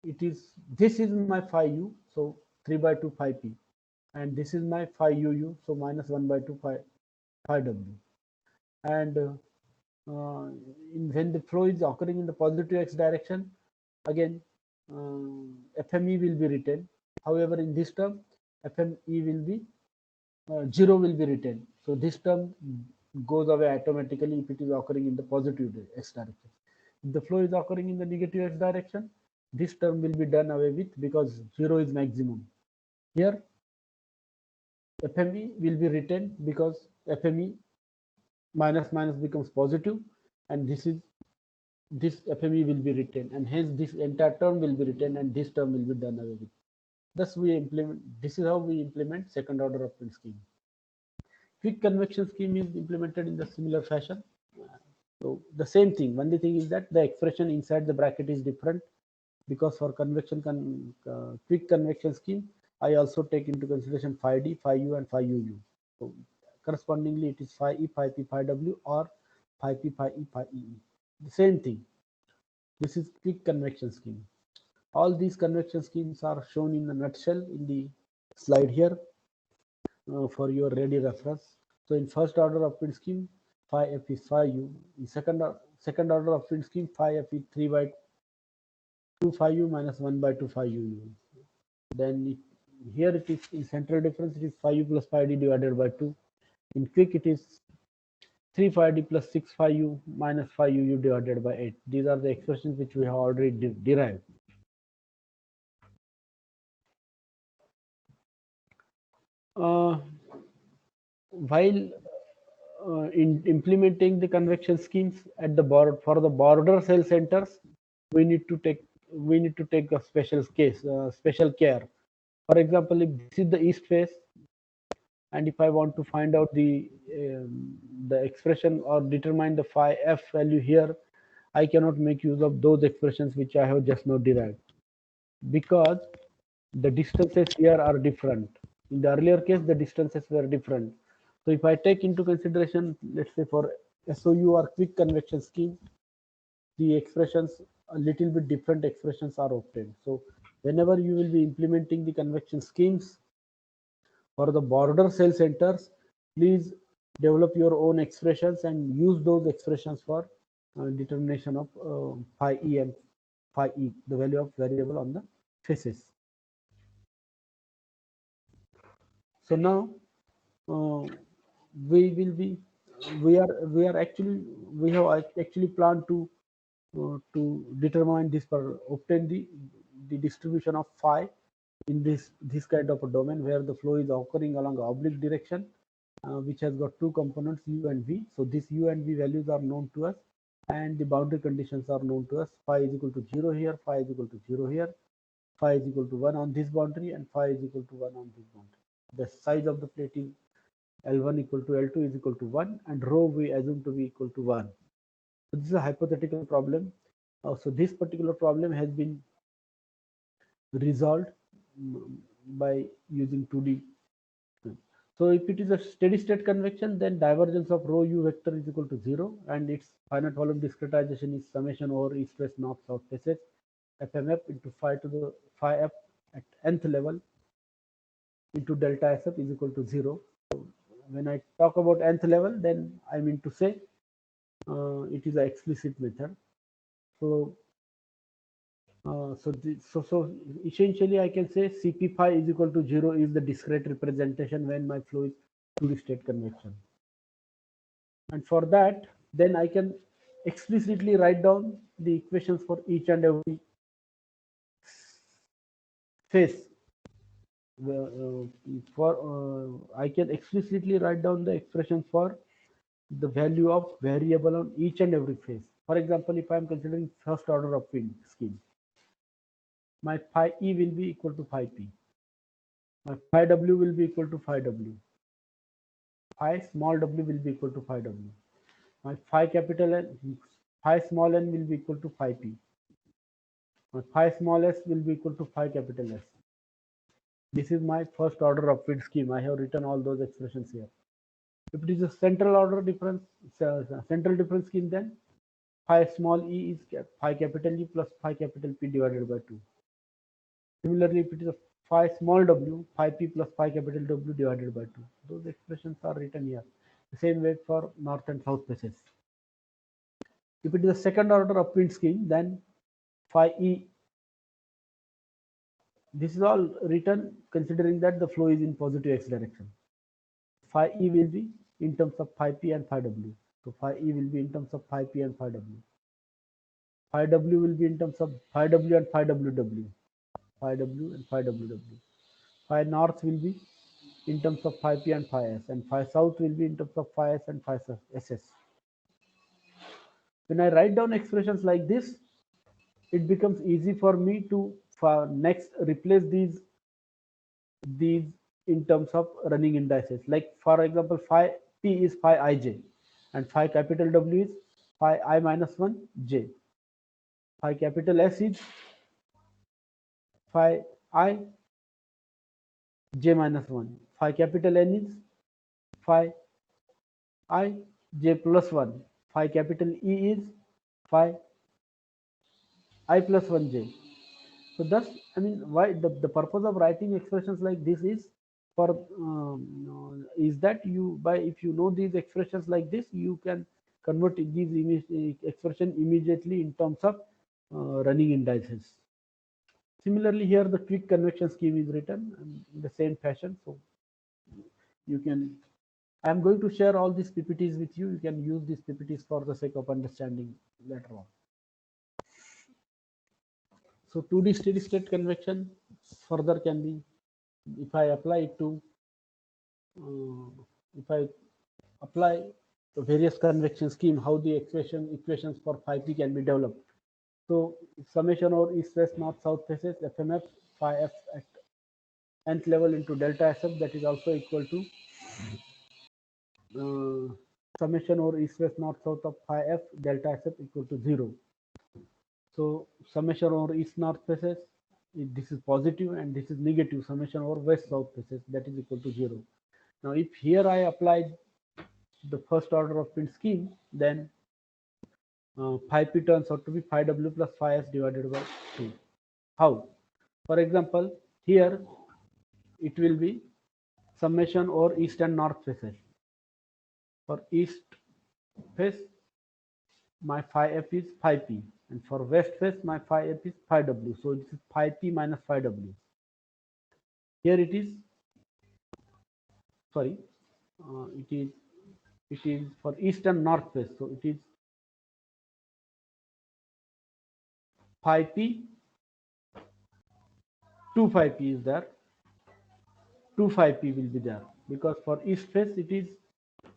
A: this is my phi u, so 3 by 2 phi p, and this is my phi uu, so minus 1 by 2 phi w. And when the flow is occurring in the positive x direction, again FME will be written. However, in this term, FME will be 0 will be written. So this term goes away automatically if it is occurring in the positive x direction. If the flow is occurring in the negative x direction, this term will be done away with because 0 is maximum. Here, FME will be written because FME minus minus becomes positive, and this FME will be written, and hence this entire term will be written, and this term will be done away with. Thus, this is how we implement second order Upton scheme. Quick convection scheme is implemented in the similar fashion. So the same thing. Only thing is that the expression inside the bracket is different, because for quick convection scheme, I also take into consideration phi d, phi u, and phi uu. So correspondingly, it is phi e, phi p, phi w, or phi p, phi e, phi e. The same thing. This is quick convection scheme. All these convection schemes are shown in a nutshell in the slide here for your ready reference. So in first order of Upton scheme, phi f is phi u. In second order of Upton scheme, phi f is 3 by 2 phi u minus 1 by 2 phi u. Then here it is in central difference, it is phi u plus phi d divided by 2. In quick, it is 3 phi d plus 6 phi u minus phi uu divided by 8. These are the expressions which we have already derived. While in implementing the convection schemes at the for the border cell centers, we need to take a special care. For example, if this is the east face, and if I want to find out the expression or determine the phi f value here, I cannot make use of those expressions which I have just now derived, because the distances here are different. In the earlier case, the distances were different. So if I take into consideration, let's say for SOU or quick convection scheme, the expressions, a little bit different expressions are obtained. So whenever you will be implementing the convection schemes for the border cell centers, please develop your own expressions and use those expressions for determination of phi e and phi e, the value of variable on the faces. So now we have actually planned to determine this, for obtain the distribution of phi in this kind of a domain where the flow is occurring along oblique direction, which has got two components, u and v. So these u and v values are known to us, and the boundary conditions are known to us. Phi is equal to 0 here, phi is equal to 0 here, phi is equal to 1 on this boundary, and phi is equal to 1 on this boundary. The size of the plate is L1 equal to L2 is equal to 1, and rho we assume to be equal to 1. So this is a hypothetical problem. So this particular problem has been resolved by using 2D. So if it is a steady state convection, then divergence of rho u vector is equal to 0, and its finite volume discretization is summation over east west north south faces FMF into phi to the phi f at nth level into delta SF is equal to 0. So when I talk about nth level, then I mean to say it is an explicit method. So so essentially I can say Cp phi is equal to 0 is the discrete representation when my flow is 2D state convection. And for that, then I can explicitly write down the equations for each and every phase. I can explicitly write down the expressions for the value of variable on each and every phase. For example, if I am considering first order of wind scheme, my phi E will be equal to phi P. My phi W will be equal to phi W. phi small w will be equal to phi w. My phi capital N, phi small n will be equal to phi p. My phi small s will be equal to phi capital S. This is my first order of field scheme. I have written all those expressions here. If it is a central order difference, central difference scheme, then phi small e is phi capital E plus phi capital P divided by 2. Similarly, if it is a phi small w, phi p plus phi capital W divided by 2. Those expressions are written here. The same way for north and south faces. If it is a second order upwind scheme, then phi e. This is all written considering that the flow is in positive x direction. Phi e will be in terms of phi p and phi w. So phi e will be in terms of phi p and phi w. Phi w will be in terms of phi w and phi ww. Phi w and phi ww. Phi north will be in terms of phi p and phi s, and phi south will be in terms of phi s and phi ss. When I write down expressions like this, it becomes easy for me to next replace these in terms of running indices. Like for example, phi p is phi ij, and phi capital W is phi I minus 1 j. Phi capital S is phi I j minus 1. Phi capital N is phi I j plus 1. Phi capital E is phi I plus 1j. So thus, I mean, why the purpose of writing expressions like this is for is that you by if you know these expressions like this, you can convert these expression immediately in terms of running indices. Similarly, here the quick convection scheme is written in the same fashion. So you can. I am going to share all these PPTs with you. You can use these PPTs for the sake of understanding later on. So 2D steady state convection further can be, if I apply it to, if I apply the various convection scheme, how the equations for phi p can be developed. So summation over east west north south faces FMF phi f at nth level into delta SF, that is also equal to summation over east west north south of phi f delta SF equal to 0. So summation over east north faces, this is positive, and this is negative summation over west south faces, that is equal to 0. Now if here I apply the first order of field scheme, then phi p turns out to be phi w plus phi s divided by 2. How? For example, here it will be summation over east and north faces. For east face, my phi f is phi p, and for west face, my phi f is phi w. So this is phi p minus phi w. Here it is, sorry, it is for east and north face. So it is phi p, 2 phi p is there, 2 phi p will be there, because for east face it is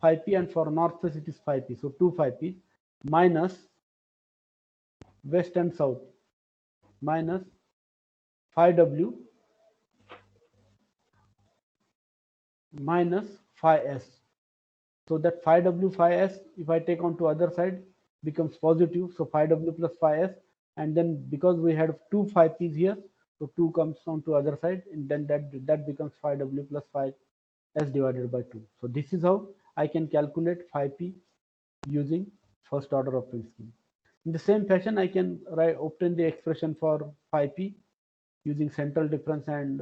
A: phi p and for north face it is phi p. So 2 phi p minus west and south minus phi w minus phi s. So that phi w phi s, if I take on to other side, becomes positive. So phi w plus phi s, and then because we had 2 phi p's here, so 2 comes on to other side, and then that becomes phi w plus phi s divided by 2. So this is how I can calculate phi p using first order of field scheme. In the same fashion, I can obtain the expression for phi p using central difference and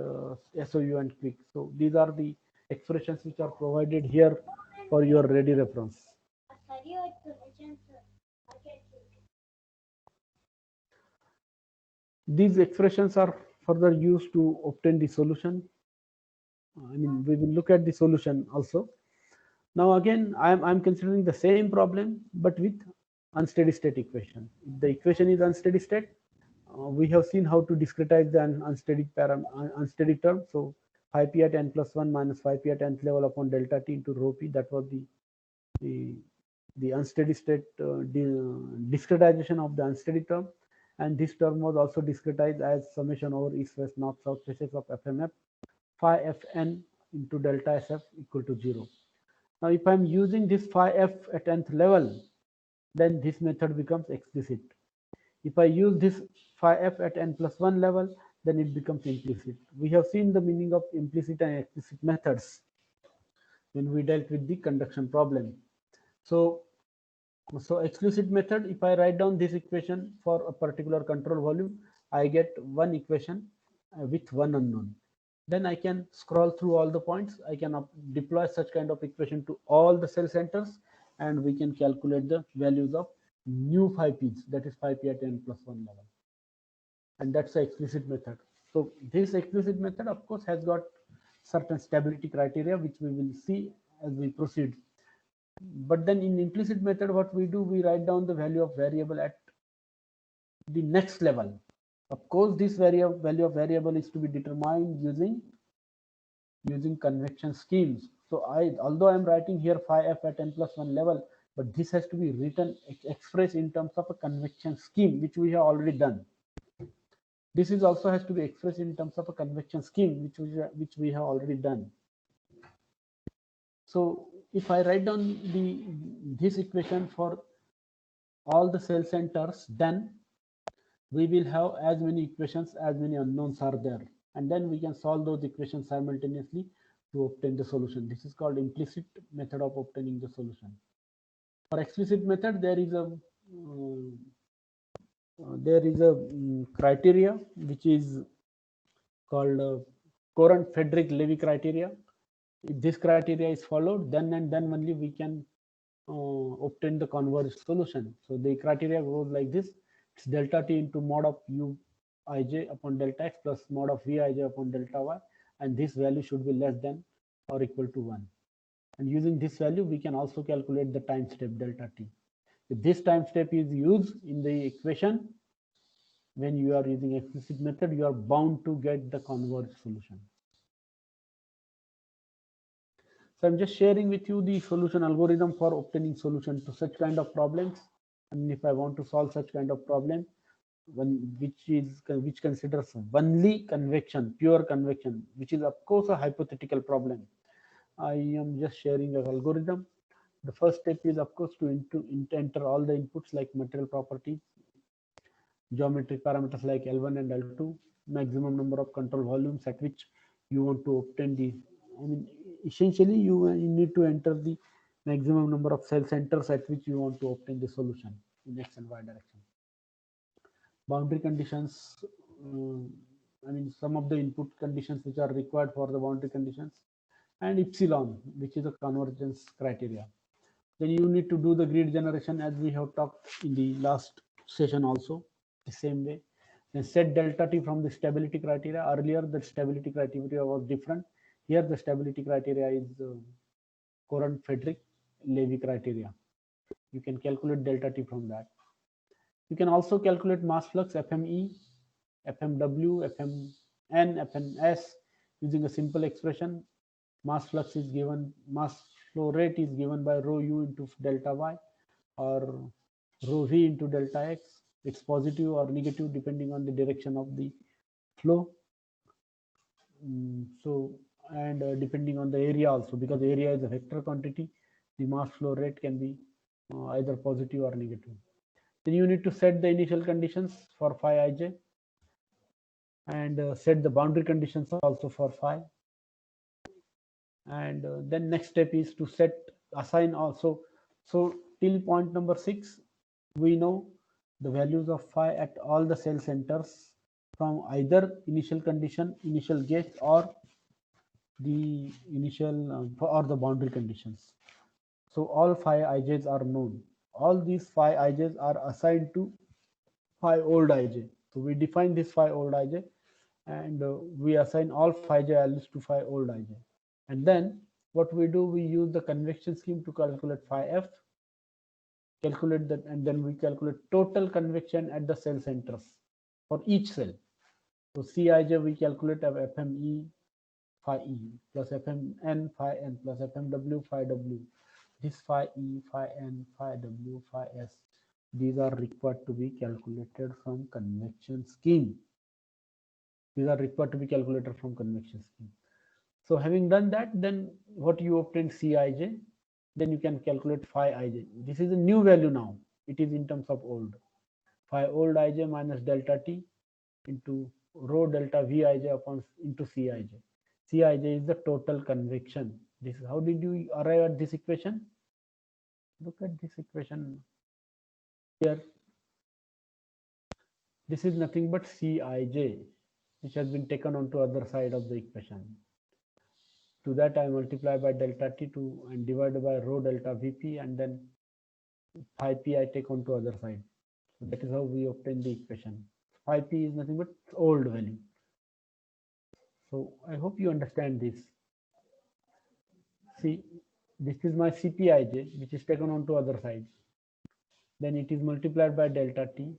A: SOU and quick. So these are the expressions which are provided here for your ready reference. These expressions are further used to obtain the solution. I mean, we will look at the solution also. Now again, I'm considering the same problem, but with unsteady state equation. If the equation is unsteady state, we have seen how to discretize the unsteady term. So phi p at n plus 1 minus phi p at nth level upon delta t into rho p, that was the unsteady state discretization of the unsteady term. And this term was also discretized as summation over east west north south faces of FMF phi fn into delta SF equal to 0. Now, if I'm using this phi f at nth level, then this method becomes explicit. If I use this phi f at n plus 1 level, then it becomes implicit. We have seen the meaning of implicit and explicit methods when we dealt with the conduction problem. So explicit method, if I write down this equation for a particular control volume, I get one equation with one unknown. Then I can scroll through all the points. I can deploy such kind of equation to all the cell centers, and we can calculate the values of new phi p's, that is phi p at n plus 1 level. And that's the explicit method. So this explicit method, of course, has got certain stability criteria, which we will see as we proceed. But then in implicit method, what we do, we write down the value of variable at the next level. Of course, this value of variable is to be determined using convection schemes. So although I'm writing here phi f at n plus 1 level, but this has to be written, expressed in terms of a convection scheme, which we have already done. This is also has to be expressed in terms of a convection scheme, which we have already done. So if I write down this equation for all the cell centers, then we will have as many equations as many unknowns are there, and then we can solve those equations simultaneously to obtain the solution. This is called implicit method of obtaining the solution. For explicit method, there is a criteria which is called Courant-Friedrich-Levy criteria. If this criteria is followed, then and then only we can obtain the converged solution. So the criteria goes like this: it's delta t into mod of u ij upon delta x plus mod of v ij upon delta y, and this value should be less than or equal to 1. And using this value, we can also calculate the time step delta t. If this time step is used in the equation, when you are using explicit method, you are bound to get the converged solution. So I'm just sharing with you the solution algorithm for obtaining solution to such kind of problems. And if I want to solve such kind of problem, which considers only convection, pure convection, which is of course a hypothetical problem, I am just sharing an algorithm. The first step is of course to enter all the inputs like material properties, geometric parameters like L1 and L2, maximum number of control volumes at which you want to obtain the, essentially you need to enter the maximum number of cell centers at which you want to obtain the solution in x and y direction. Boundary conditions, some of the input conditions which are required for the boundary conditions, and epsilon, which is a convergence criteria. Then you need to do the grid generation as we have talked in the last session also, the same way. Then set delta t from the stability criteria. Earlier the stability criteria was different. Here the stability criteria is Courant-Friedrich-Levy criteria. You can calculate delta t from that. You can also calculate mass flux FME, FMW, FMN, FMS using a simple expression. Mass flux is given, mass flow rate is given by rho u into delta y or rho v into delta x. It's positive or negative depending on the direction of the flow. Depending on the area also, because the area is a vector quantity, the mass flow rate can be either positive or negative. Then you need to set the initial conditions for phi ij and set the boundary conditions also for phi. And then next step is to assign also. So till point number 6, we know the values of phi at all the cell centers from either initial condition, initial guess, or the initial or the boundary conditions. So all phi ij's are known. All these phi ij's are assigned to phi old ij. So we define this phi old ij, and we assign all phi j values to phi old ij. And then what we do, we use the convection scheme to calculate phi f, calculate that, and then we calculate total convection at the cell centers for each cell. So Cij we calculate FME phi e plus FMN phi n plus FMW phi w. This phi e, phi n, phi w, phi s, these are required to be calculated from convection scheme. These are required to be calculated from convection scheme. So having done that, then what you obtain Cij, then you can calculate phi ij. This is a new value now. It is in terms of old. Phi old ij minus delta t into rho delta Vij upon into Cij. Cij is the total convection. This is how did you arrive at this equation? Look at this equation here. This is nothing but Cij, which has been taken onto other side of the equation. To that I multiply by delta t2 and divide by rho delta Vp, and then phi p I take onto other side. So that is how we obtain the equation. Phi p is nothing but old value. So I hope you understand this. See, this is my Cpij, which is taken onto other side. Then it is multiplied by delta t,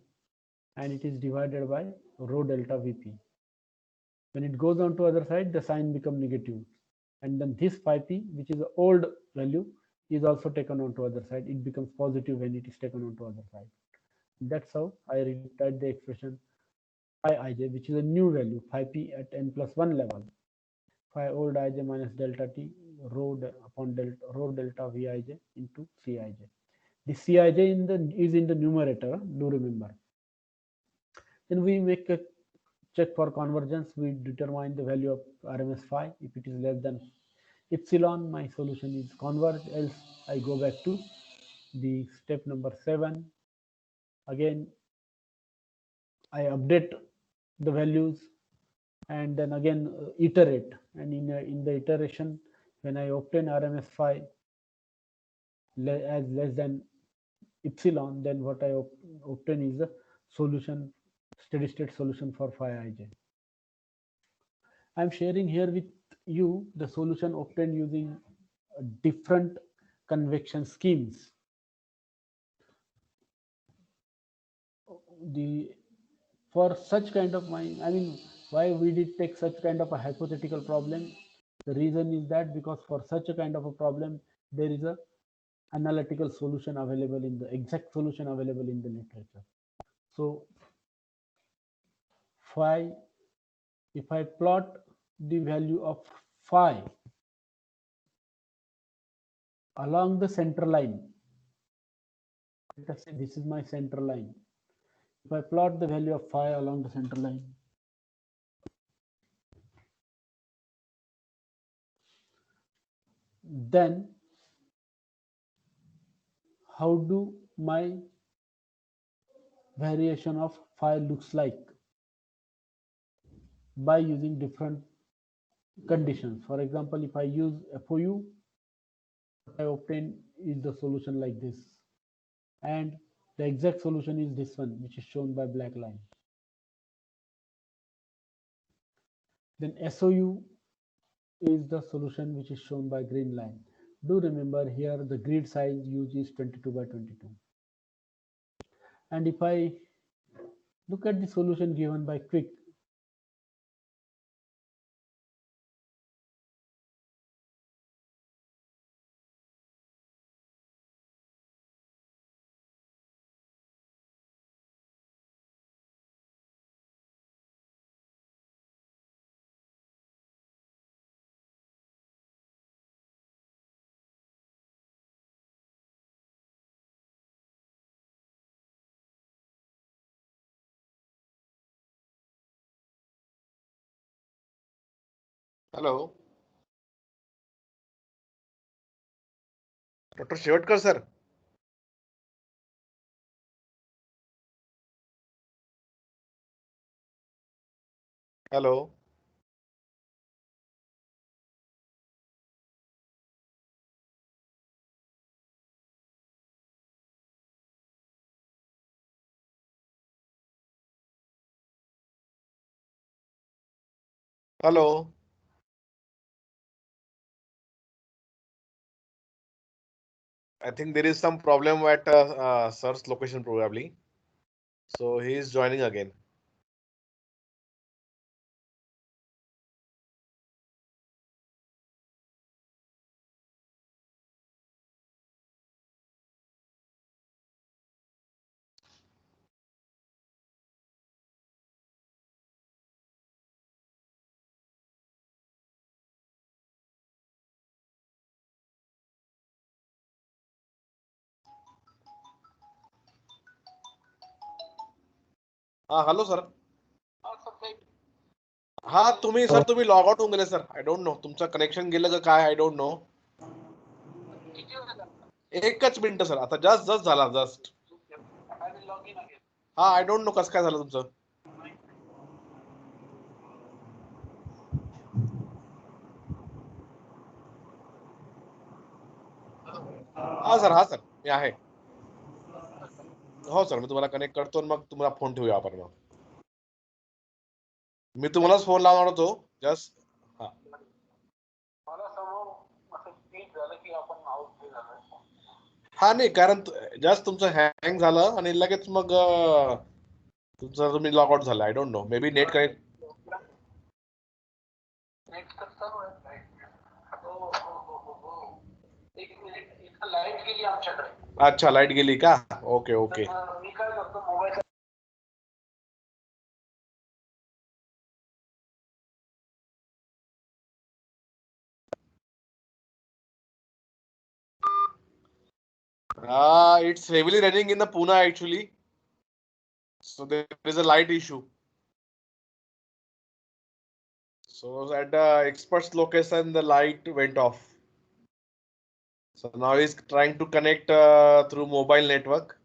A: and it is divided by rho delta Vp. When it goes on to other side, the sign become negative, and then this phi p, which is the old value, is also taken on to other side. It becomes positive when it is taken on to other side. That's how I rewrite the expression phi ij, which is a new value, phi p at n plus 1 level. Phi old ij minus delta t rho upon delta Vij into Cij. The Cij is in the numerator, do remember. Then we make a check for convergence. We determine the value of RMS phi. If it is less than epsilon, my solution is converged, else I go back to the step number 7. Again, I update the values and then again iterate. And in the iteration, when I obtain RMS phi as less than epsilon, then what I obtain is the solution, steady state solution for phi ij. I'm sharing here with you the solution obtained using different convection schemes. For such kind of why we did take such kind of a hypothetical problem? The reason is that because for such a kind of a problem, there is a analytical solution available in the exact solution available in the literature. So phi, if I plot the value of phi along the center line, let us say this is my center line. If I plot the value of phi along the center line, then how do my variation of phi looks like? By using different conditions. For example, if I use FOU, what I obtain is the solution like this, and the exact solution is this one, which is shown by black line. Then SOU is the solution which is shown by green line. Do remember here the grid size used is 22 by 22. And if I look at the solution given by Quick,
B: Hello, Dr. Shivatkar sir. Hello. Hello. I think there is some problem at sir's location probably. So he is joining again. Hello sir. हा तुम्ही log out होऊन गेले sir. I don't know तुमचं connection गेलं का काय, I don't know. एकच minute sir, आता जस्ट झाला जस्ट. हा आय डोंट नो कसं काय झालं तुमचं. हा सर मी आहे. हो सर, मी तुम्हाला कनेक्ट करतो मग तुम्हाला फोन ठेवूया आपण. मग मी तुम्हालाच फोन लावणार होतो जस्ट. हा नाही, कारण जस्ट तुमचं हँग झालं आणि लगेच मग तुमचं तुम्ही लॉग आउट झाला. I don't know, may be net connect. अच्छा, लाईट गेली का? Okay okay. It's heavily raining in the Pune actually. So there is a light issue. So at the expert's location, the light went off. So now he's trying to connect through mobile network.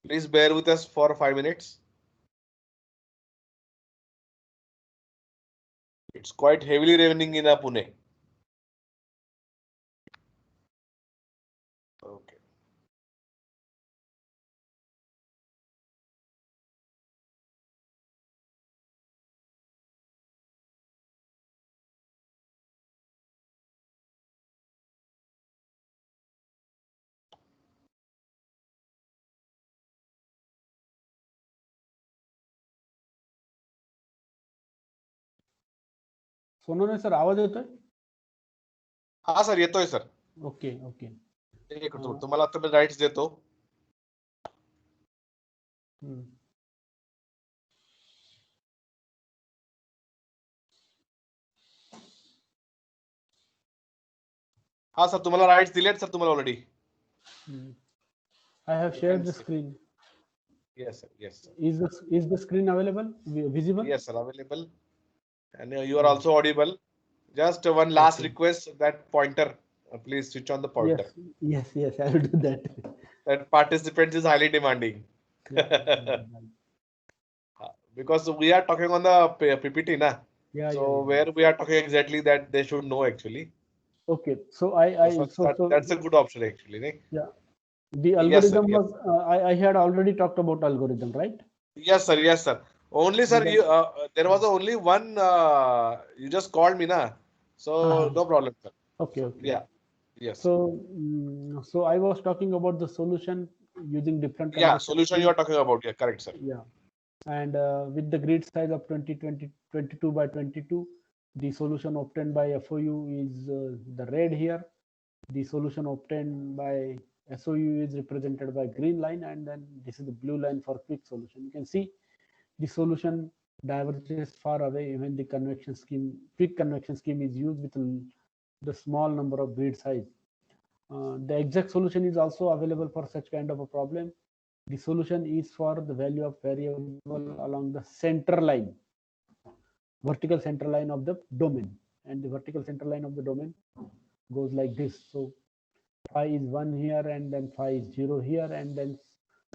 B: Please bear with us for 5 minutes. It's quite heavily raining in Pune. Okay.
A: Sonawane sir, आवाज येतोय?
B: हा sir, येतोय sir.
A: Okay okay.
B: एक minute, तुम्हाला आता मी rights देतो. हा sir, तुम्हाला राईट्स दिलेत सर तुम्हाला already.
A: I have shared the screen.
B: Yes sir, yes sir.
A: Is the screen available, visible?
B: Yes sir, available. And you are also audible. Just one last request, that pointer, please switch on the pointer.
A: Yes, I will do that.
B: That participants is highly demanding. Because we are talking on the PPT na. Where we are talking exactly, that they should know actually.
A: Okay, so
B: that's a good option actually, right?
A: Yeah, the algorithm was I had already talked about algorithm, right?
B: Yes sir. Only sir, you there was only one, you just called me na, so no problem sir.
A: Okay.
B: Yeah. Yes.
A: So I was talking about the solution using different.
B: Yeah, solution you are talking about. Yeah, correct sir.
A: Yeah, and with the grid size of 22 by 22, the solution obtained by FOU is the red here. The solution obtained by SOU is represented by green line, and then this is the blue line for quick solution. You can see the solution diverges far away when the quick convection scheme is used with the small number of grid size. The exact solution is also available for such kind of a problem. The solution is for the value of variable along the center line, vertical center line of the domain, and the vertical center line of the domain goes like this. So phi is 1 here, and then phi is 0 here, and then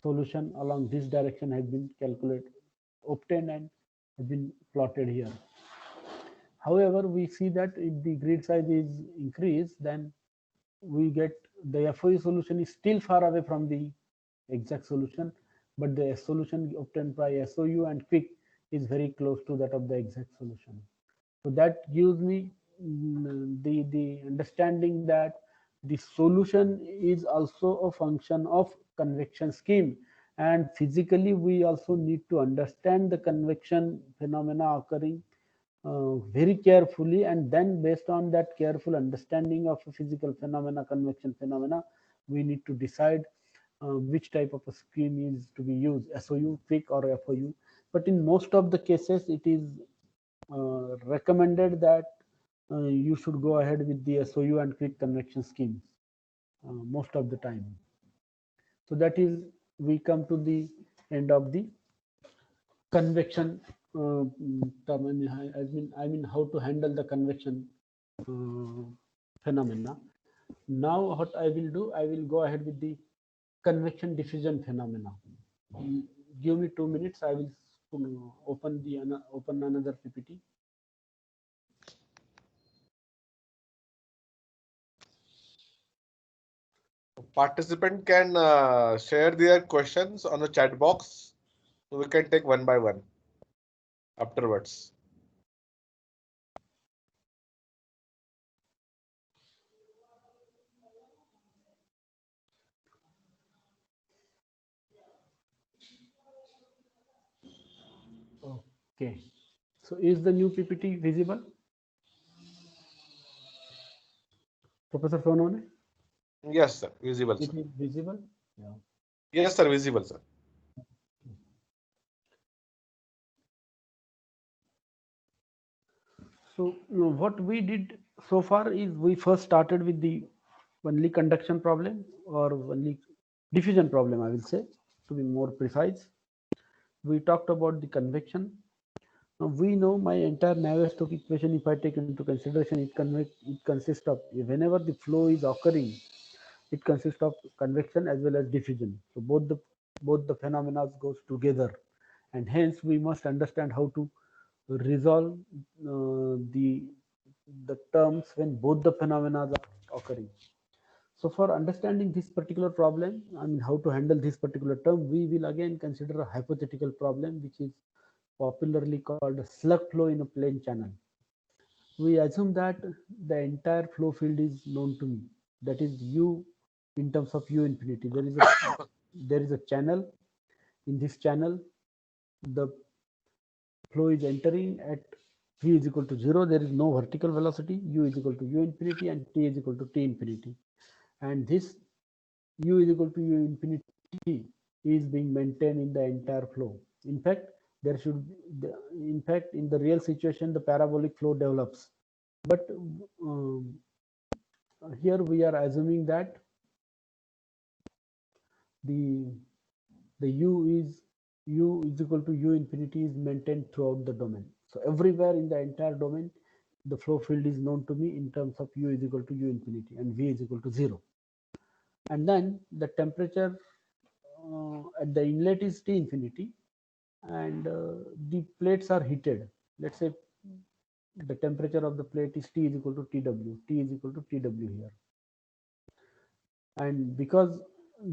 A: solution along this direction has been obtained and has been plotted here. However, we see that if the grid size is increased, then we get the FOU solution is still far away from the exact solution, but the solution obtained by SOU and quick is very close to that of the exact solution. So that gives me the understanding that the solution is also a function of convection scheme, and physically we also need to understand the convection phenomena occurring very carefully, and then based on that careful understanding of physical phenomena, convection phenomena, we need to decide which type of a scheme is to be used, SOU, quick or FOU. But in most of the cases, it is recommended that you should go ahead with the SOU and quick convection schemes most of the time. So that is, we come to the end of the convection term. I mean how to handle the convection phenomena. Now what I will do, I will go ahead with the convection diffusion phenomena. Give me 2 minutes. I will open another PPT.
B: Participant can share their questions on the chat box. So we can take one by one afterwards.
A: Okay. So is the new PPT visible? Professor Sonone?
B: Yes, sir. Visible,
A: It
B: sir.
A: is visible? Yeah.
B: Yes, sir. Visible, sir.
A: So what we did so far is we first started with the only conduction problem or only diffusion problem, I will say, to be more precise. We talked about the convection. Now we know my entire Navier-Stokes equation, if I take into consideration, it consists of, whenever the flow is occurring, it consists of convection as well as diffusion. So both the phenomena goes together, and hence we must understand how to resolve the terms when both the phenomena are occurring. So for understanding this particular problem, I mean how to handle this particular term, we will again consider a hypothetical problem which is popularly called a slug flow in a plane channel. We assume that the entire flow field is known to me, that is u in terms of u infinity. There is a channel. In this channel, the flow is entering at v is equal to 0. There is no vertical velocity. U is equal to u infinity and t is equal to t infinity. And this u is equal to u infinity is being maintained in the entire flow. In fact, in the real situation, the parabolic flow develops. But here we are assuming that the u is equal to u infinity is maintained throughout the domain. So everywhere in the entire domain, the flow field is known to me in terms of u is equal to u infinity and v is equal to 0. And then the temperature at the inlet is T infinity, and the plates are heated. Let's say the temperature of the plate is T is equal to TW. T is equal to TW here. And because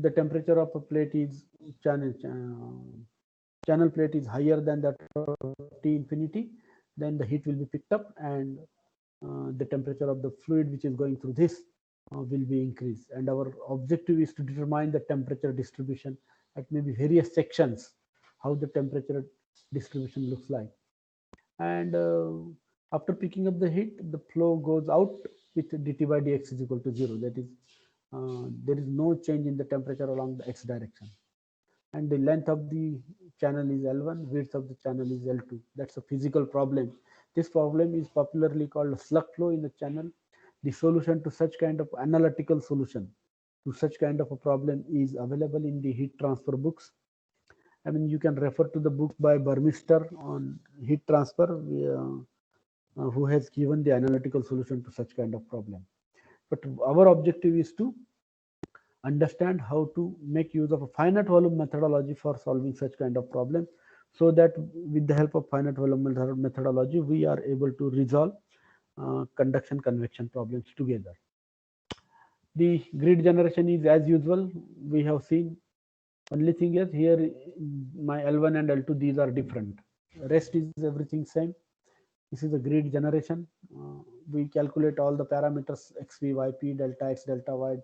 A: the temperature of a plate is channel plate is higher than that of T infinity, then the heat will be picked up, and the temperature of the fluid which is going through this will be increased. And our objective is to determine the temperature distribution at maybe various sections, how the temperature distribution looks like. And after picking up the heat, the flow goes out with dt by dx is equal to 0. That is, there is no change in the temperature along the x direction. And the length of the channel is L1, width of the channel is L2. That's a physical problem. This problem is popularly called slug flow in the channel. The solution to such kind of analytical solution to such kind of a problem is available in the heat transfer books. I mean, you can refer to the book by Burmester on heat transfer, who has given the analytical solution to such kind of problem. But our objective is to understand how to make use of a finite volume methodology for solving such kind of problem, so that with the help of finite volume methodology, we are able to resolve conduction convection problems together. The grid generation is as usual. We have seen, only thing is here my L1 and L2, these are different. Rest is everything same. This is a grid generation. We calculate all the parameters xv, yp, delta x, delta y,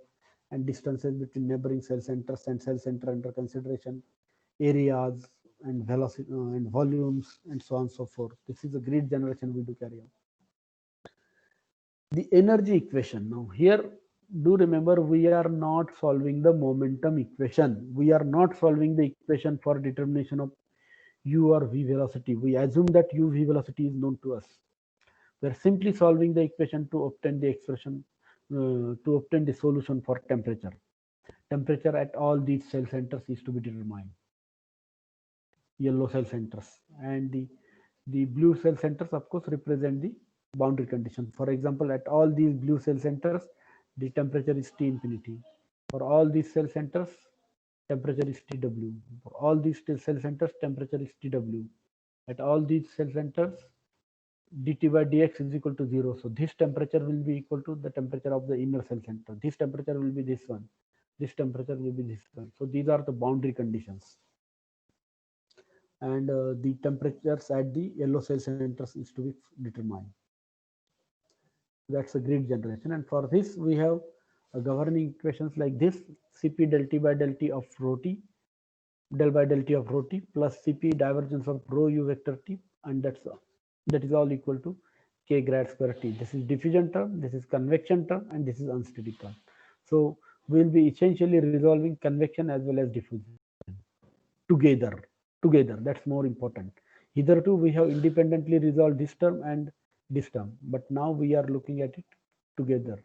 A: and distances between neighboring cell centers and cell center under consideration, areas and velocity and volumes, and so on and so forth. This is the grid generation we do carry out. The energy equation. Now here, do remember, we are not solving the momentum equation. We are not solving the equation for determination of u or v velocity. We assume that u v velocity is known to us. We are simply solving the equation to obtain the expression, to obtain the solution for temperature. Temperature at all these cell centers is to be determined. yellow cell centers, and the blue cell centers of course represent the boundary conditions. For example, at all these blue cell centers, the temperature is T infinity. For all these cell centers, temperature is TW. For all these cell centers, temperature is TW. At all these cell centers, dt by dx is equal to 0. So this temperature will be equal to the temperature of the inner cell center. This temperature will be this one. This temperature will be this one. So these are the boundary conditions. And the temperatures at the yellow cell centers is to be determined. That's a grid generation. And for this, we have governing equations like this: Cp del T by del T of rho T, del by del T of rho T plus Cp divergence of rho u vector T, and that is all equal to K grad square T. This is diffusion term, this is convection term, and this is unsteady term. So we will be essentially resolving convection as well as diffusion together. That's more important. Hitherto we have independently resolved this term and this term, but now we are looking at it together.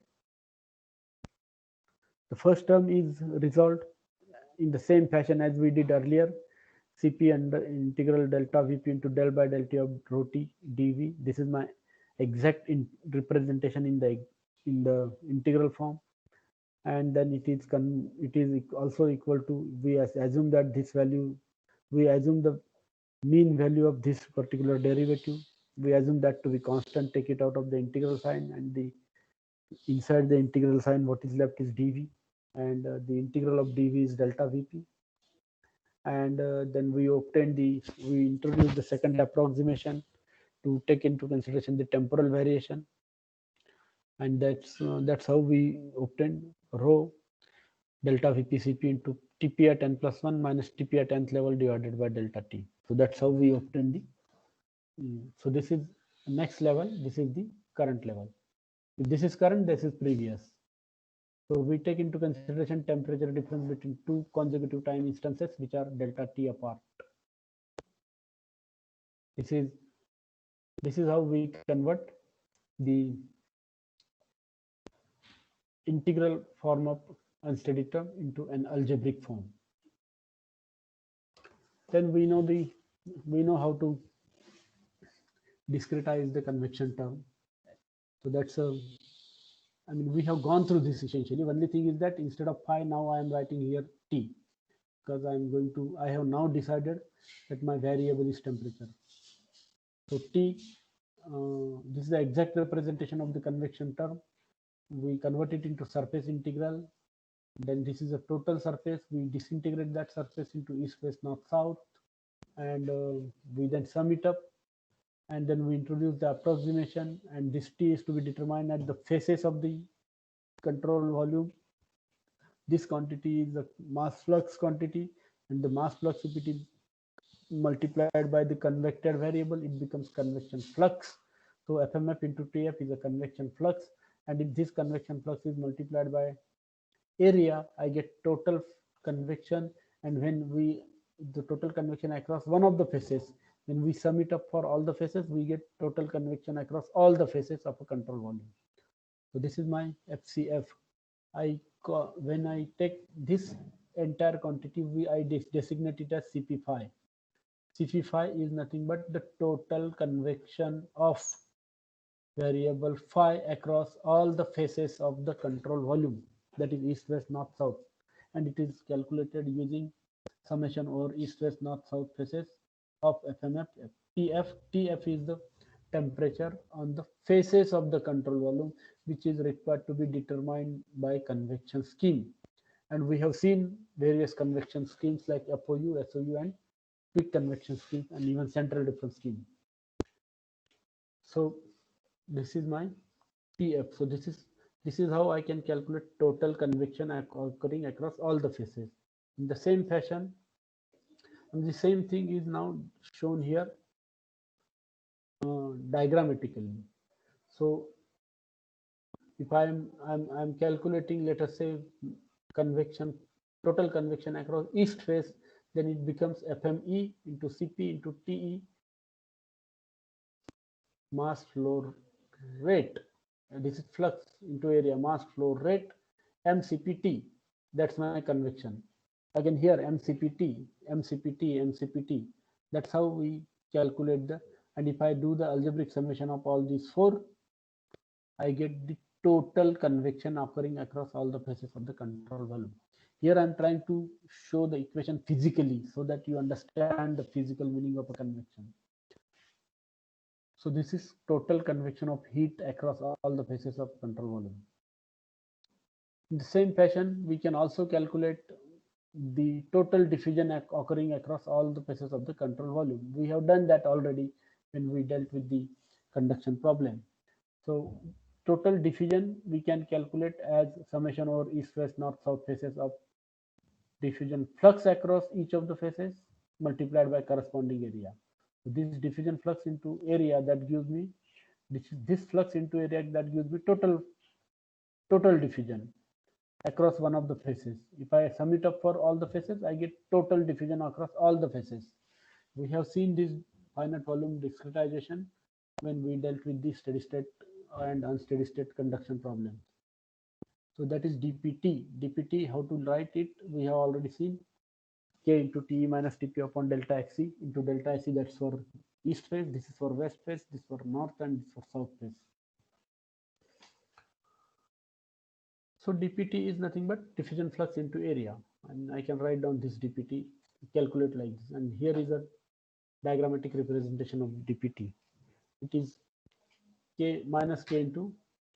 A: The first term is resolved in the same fashion as we did earlier. Cp under integral delta Vp into del by del T of rho T dV. This is my exact representation in the integral form, and then it is also equal to, we assume that this value, we assume the mean value of this particular derivative, we assume that to be constant, take it out of the integral sign, and the inside the integral sign what is left is dv, and the integral of dv is delta Vp. And then we introduce the second approximation to take into consideration the temporal variation, and that's how we obtain rho delta Vp Cp into Tp at n plus 1 minus Tp at nth level divided by delta T. So that's how we obtain the, so this is next level, this is the current level. If this is current, this is previous. So we take into consideration temperature difference between two consecutive time instances which are delta T apart. This is how we convert the integral form of unsteady term into an algebraic form. Then we know how to discretize the convection term. So that's I mean, we have gone through this essentially. Only thing is that instead of phi, now I am writing here T, because I have now decided that my variable is temperature. So T, this is the exact representation of the convection term. We convert it into surface integral. Then this is a total surface. We disintegrate that surface into east, west, north, south, and we then sum it up. And then we introduce the approximation, and this T is to be determined at the faces of the control volume. This quantity is the mass flux quantity, and the mass flux, if it is multiplied by the convected variable, it becomes convection flux. So FMF into TF is a convection flux, and if this convection flux is multiplied by area, I get total convection. And when the total convection across one of the faces, when we sum it up for all the faces, we get total convection across all the faces of a control volume. So this is my FCF. When I take this entire quantity, I designate it as Cp phi. Cp phi is nothing but the total convection of variable phi across all the faces of the control volume, that is east, west, north, south, and it is calculated using summation over east, west, north, south faces of FMF. TF is the temperature on the faces of the control volume, which is required to be determined by convection scheme. And we have seen various convection schemes like FOU, SOU, and quick convection scheme, and even central difference scheme. So this is my TF. So this is how I can calculate total convection occurring across all the faces. In the same fashion, and the same thing is now shown here diagrammatically. So if I'm calculating, let us say, total convection across east face, then it becomes FME into Cp into TE, mass flow rate. This is flux into area, mass flow rate, MCPT. That's my convection. Again here MCPT, MCPT, MCPT. That's how we calculate the, and if I do the algebraic summation of all these four, I get the total convection occurring across all the faces of the control volume. Here I'm trying to show the equation physically so that you understand the physical meaning of a convection. So this is total convection of heat across all the faces of control volume. In the same fashion, we can also calculate the total diffusion occurring across all the faces of the control volume. We have done that already when we dealt with the conduction problem. So total diffusion we can calculate as summation over east, west, north, south faces of diffusion flux across each of the faces multiplied by corresponding area. So this diffusion flux into area that gives me this flux into area that gives me total diffusion across one of the faces. If I sum it up for all the faces, I get total diffusion across all the faces. We have seen this finite volume discretization when we dealt with the steady state and unsteady state conduction problems. So that is dpt. Dpt, how to write it, we have already seen. K into T minus Tp upon delta Xc into delta Xc, that's for east phase, this is for west phase, this for north, and this for south phase. So dpt is nothing but diffusion flux into area, and I can write down this dpt, calculate like this, and here is a diagrammatic representation of dpt. It is K minus K into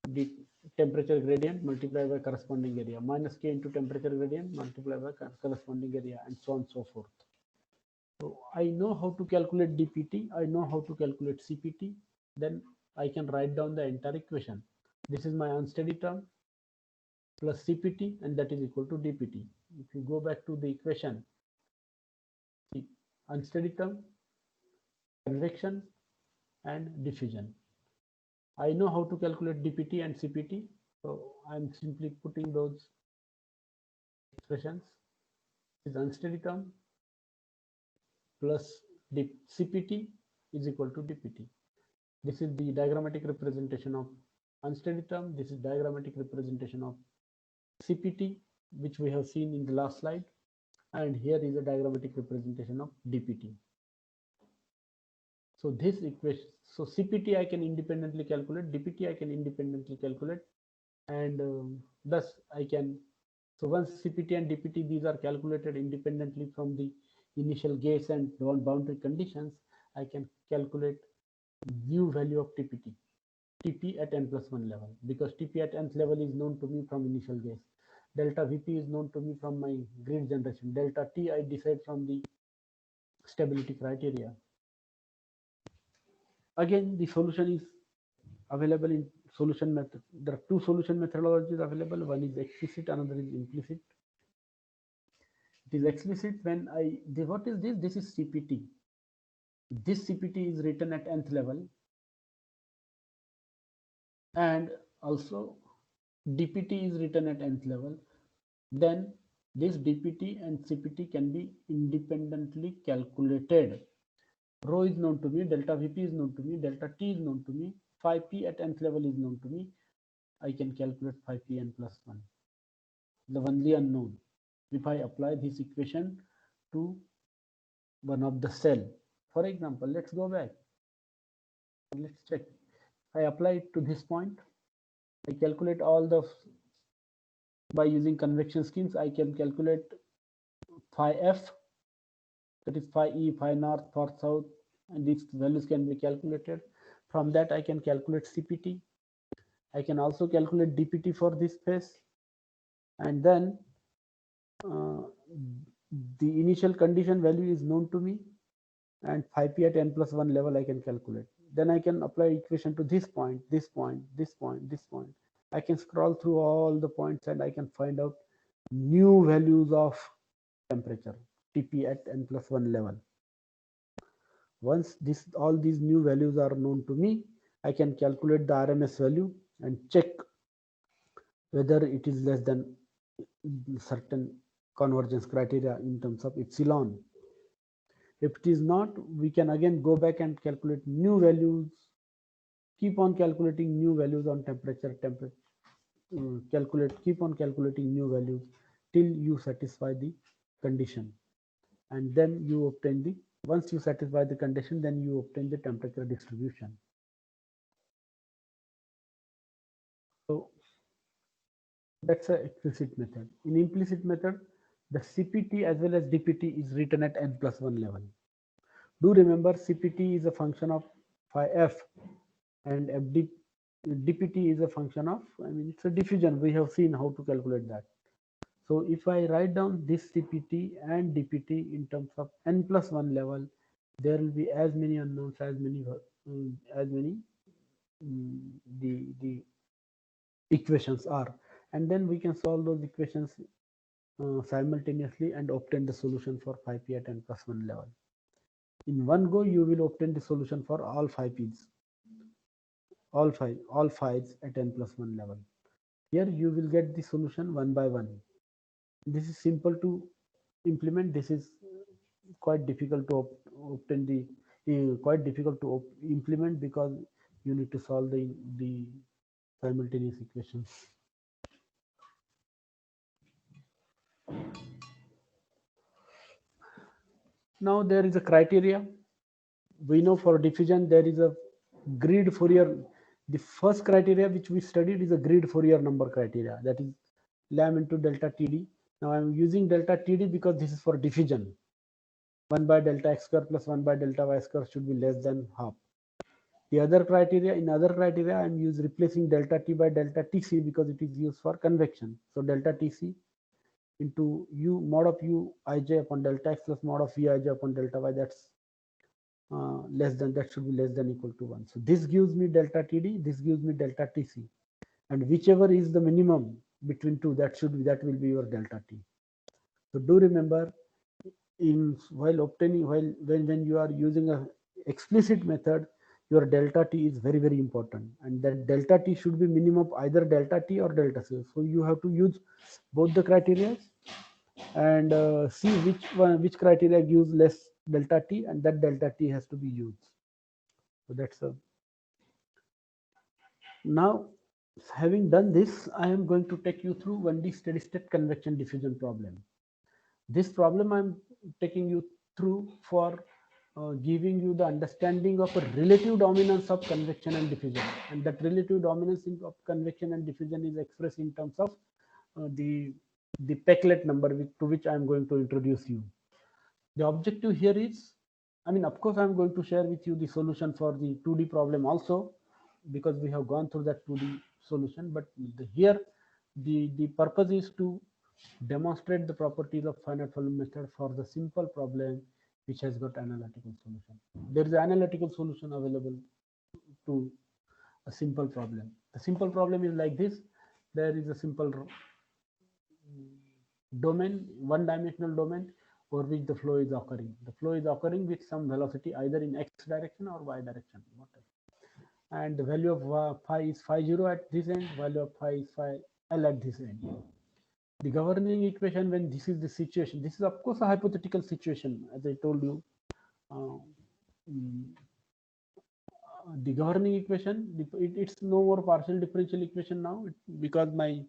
A: the temperature gradient multiplied by corresponding area minus K into temperature gradient multiplied by corresponding area, and so on and so forth. So I know how to calculate dpt, I know how to calculate cpt, then I can write down the entire equation. This is my unsteady term plus cpt, and that is equal to dpt. If you go back to the equation, see, unsteady term, convection, and diffusion. I know how to calculate dpt and cpt, so I'm simply putting those expressions. This is unsteady term plus cpt is equal to dpt. This is the diagrammatic representation of unsteady term. This is diagrammatic representation of cpt, which we have seen in the last slide, and here is a diagrammatic representation of dpt. So this equation, so cpt I can independently calculate, dpt I can independently calculate, and thus I can, so once cpt and dpt, these are calculated independently from the initial gas and boundary conditions, I can calculate new value of tp at n+1 level, because tp at nth level is known to me from initial gas. Delta vp is known to me from my grid generation. Delta t I decide from the stability criteria. Again, the solution is available in solution method. There are two solution methodologies available. One is explicit, another is implicit. It is explicit when what is this? This is CPT. This CPT is written at nth level, and also DPT is written at nth level. Then this DPT and CPT can be independently calculated. Rho is known to me, delta Vp is known to me, delta T is known to me, phi P at nth level is known to me. I can calculate phi P n+1, the only unknown. If I apply this equation to one of the cell, for example, let's go back, let's check. I apply it to this point, I calculate all the, by using convection schemes, I can calculate phi F, that is phi E, phi north, phi south, and these values can be calculated. From that I can calculate CPT. I can also calculate DPT for this phase, and then the initial condition value is known to me, and phi P at n+1 level I can calculate. Then I can apply equation to this point, this point, this point, this point. I can scroll through all the points and I can find out new values of temperature, Tp at n+1 level. Once all these new values are known to me, I can calculate the RMS value and check whether it is less than certain convergence criteria in terms of epsilon. If it is not, we can again go back and calculate new values, keep on calculating new values on temperature, keep on calculating new values till you satisfy the condition, and then you obtain the Once you satisfy the condition, then you obtain the temperature distribution. So that's an explicit method. In implicit method, the CPT as well as DPT is written at n+1 level. Do remember CPT is a function of phi f and DPT is a function of, it's a diffusion. We have seen how to calculate that. So if I write down this CPT and DPT in terms of n+1 level, there will be as many unknowns as many the equations are, and then we can solve those equations simultaneously and obtain the solution for phi p at n+1 level. In one go, you will obtain the solution for all phi p's, all phi's at n+1 level. Here you will get the solution one by one. This is simple to implement. This is quite difficult to obtain quite difficult to implement because you need to solve the simultaneous equations. Now there is a criteria. We know for diffusion there is a grid Fourier. The first criteria which we studied is a grid Fourier number criteria, that is lam into delta TD. Now I am using delta TD because this is for diffusion. 1 by delta x square plus 1 by delta y square should be less than half. The other criteria, in other criteria, I am replacing delta T by delta TC because it is used for convection. So delta TC into u mod of u ij upon delta x plus mod of v ij upon delta y, that's that should be less than equal to 1. So this gives me delta TD, this gives me delta TC, and whichever is the minimum between two, that will be your delta T. So do remember, when you are using a explicit method, your delta T is very, very important, and that delta T should be minimum of either delta T or delta C. So you have to use both the criteria and see which criteria gives less delta T, and that delta T has to be used. So that's now, having done this, I am going to take you through 1D steady state convection diffusion problem. This problem I'm taking you through for giving you the understanding of a relative dominance of convection and diffusion, and that relative dominance of convection and diffusion is expressed in terms of the Peclet number to which I am going to introduce you. The objective here is, of course, I'm going to share with you the solution for the 2D problem also, because we have gone through that 2D solution. But here, the purpose is to demonstrate the properties of finite volume method for the simple problem which has got analytical solution. There is an analytical solution available to a simple problem. The simple problem is like this. There is a simple domain, one-dimensional domain, for which the flow is occurring. The flow is occurring with some velocity either in x direction or y direction, whatever. And the value of phi is phi 0 at this end, value of phi is phi L at this end. The governing equation, when this is the situation, this is of course a hypothetical situation, as I told you. The governing equation, it's no more partial differential equation now, because my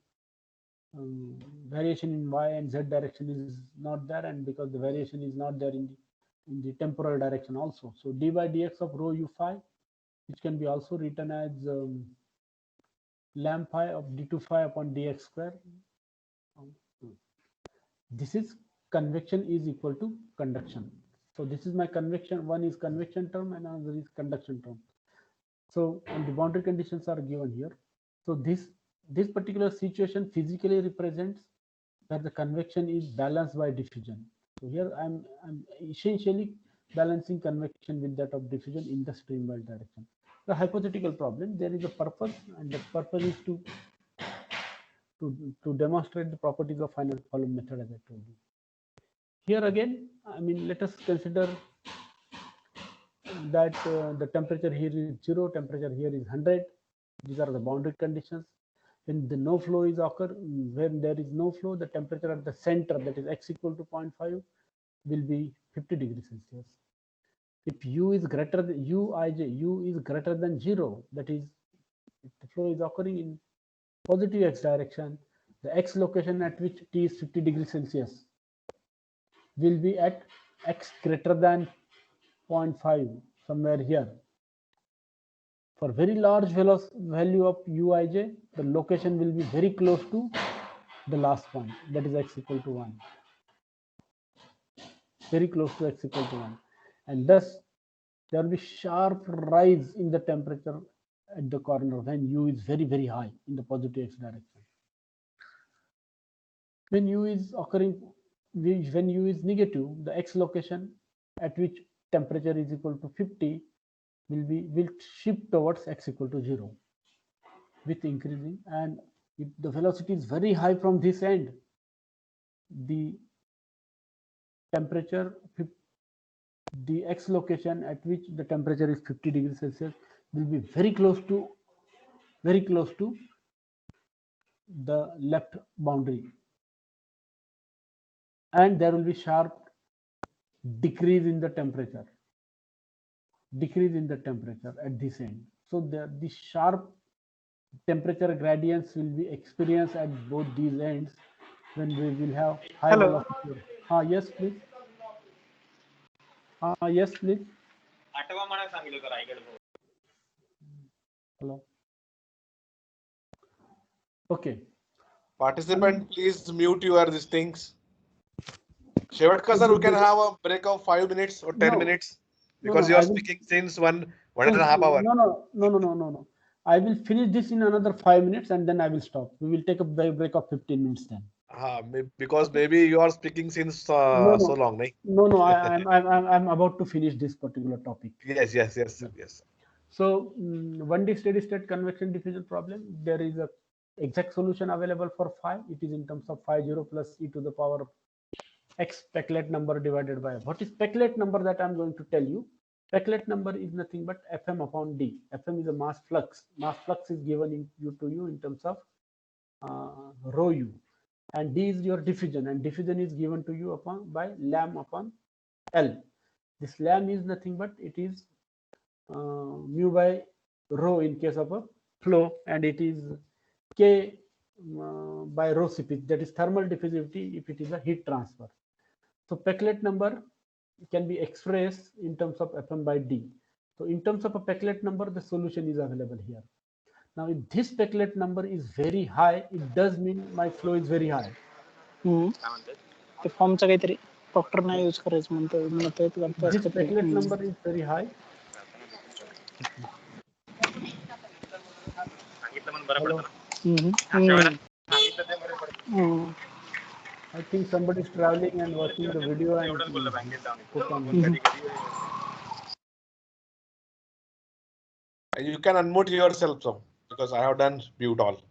A: variation in y and z direction is not there, and because the variation is not there in the temporal direction also. So d by dx of rho u phi, which can be also written as lam phi of d2 phi upon dx square. This is convection is equal to conduction. So this is my convection. One is convection term and another is conduction term. So and the boundary conditions are given here. So this particular situation physically represents that the convection is balanced by diffusion. So here I'm essentially balancing convection with that of diffusion in the streamwise direction. The hypothetical problem, there is a purpose, and the purpose is to demonstrate the properties of finite volume method, as I told you. Here again, let us consider that the temperature here is 0, temperature here is 100. These are the boundary conditions. When the no flow is occur, when there is no flow, the temperature at the center, that is x equal to 0.5, will be 50 degrees Celsius. If u is greater than u is greater than 0, that is, if the flow is occurring in positive x direction, the x location at which t is 50 degrees Celsius will be at x greater than 0.5 somewhere here. For very large value of uij, the location will be very close to the last point, that is x equal to 1. Very close to x equal to 1. And thus, there will be sharp rise in the temperature at the corner when u is very, very high in the positive x direction. When u is occurring, when u is negative, the x location at which temperature is equal to 50 will shift towards x equal to 0 with increasing. And if the velocity is very high from this end, the temperature, the x location at which the temperature is 50 degrees Celsius will be very close to the left boundary, and there will be sharp decrease in the temperature at this end. So the sharp temperature gradients will be experienced at both these ends when we will have high velocity. Yes, please. Yes, please. Hello. Okay.
B: Participant, please mute your these things. Shevatkar sir, we can have a break of 5 minutes or 10 minutes because you are speaking since one and a half hour.
A: No. I will finish this in another 5 minutes and then I will stop. We will take a break of 15 minutes then.
B: Because maybe you are speaking since so long, right?
A: No. I'm about to finish this particular topic.
B: Yes.
A: So 1D steady state convection diffusion problem, there is a exact solution available for phi. It is in terms of phi 0 plus e to the power of x Peclet number divided by. What is Peclet number that I'm going to tell you? Peclet number is nothing but Fm upon d. Fm is a mass flux. Mass flux is given to you in terms of rho u, and d is your diffusion, and diffusion is given to you by lam upon L. This lam is nothing but it is mu by rho in case of a flow, and it is k by rho Cp, that is thermal diffusivity if it is a heat transfer. So Peclet number can be expressed in terms of Fm by d. So in terms of a Peclet number, the solution is available here. Now, if this Peclet number is very high, it does mean my flow is very high.
D: ते फॉर्मचा काहीतरी doctor नाही use करायचं म्हणतो.
A: This Peclet number is very high. I think somebody is traveling and watching the video and put on.
B: You can unmute yourself, so because I have done mute all.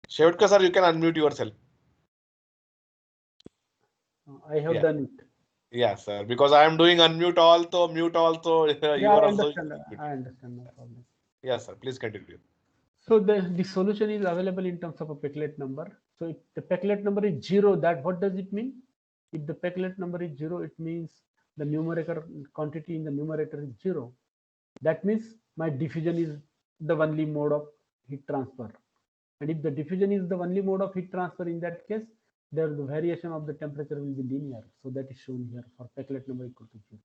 B: Shevatkar sir, you can unmute yourself.
A: I have done it.
B: Yes, sir. Because I am doing unmute all, so mute also.
A: Yeah, I understand. I understand. No problem.
B: Yes, sir. Please continue.
A: So the solution is available in terms of a Peclet number. So if the Peclet number is 0, that what does it mean? If the Peclet number is 0, it means the numerator quantity in the numerator is 0. That means my diffusion is the only mode of heat transfer. And if the diffusion is the only mode of heat transfer, in that case, the variation of the temperature will be linear. So that is shown here for Peclet number equal to 0.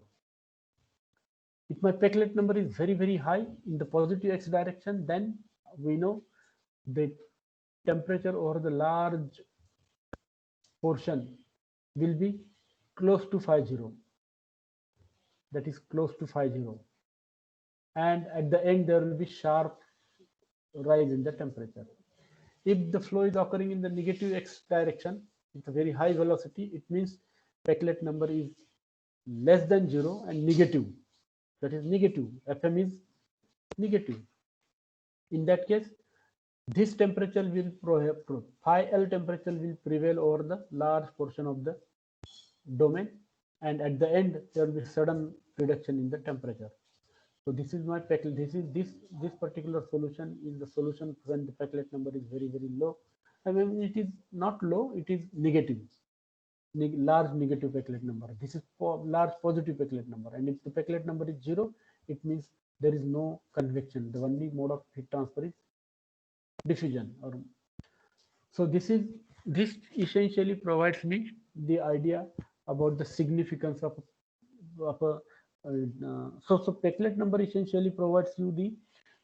A: If my Peclet number is very, very high in the positive x direction, then we know the temperature over the large portion will be close to phi 0. That is close to phi 0. And at the end, there will be sharp rise in the temperature. If the flow is occurring in the negative x direction with a very high velocity, it means Peclet number is less than 0 and negative. That is negative. Fm is negative. In that case, this temperature will phi L temperature will prevail over the large portion of the domain, and at the end there will be sudden reduction in the temperature. So this is my Peclet. This particular solution is the solution when the Peclet number is very, very low. I mean, it is not low; it is negative, large negative Peclet number. This is large positive Peclet number, and if the Peclet number is 0, it means there is no convection. The only mode of heat transfer is diffusion. So this essentially provides me the idea about the significance of of a so Peclet number essentially provides you the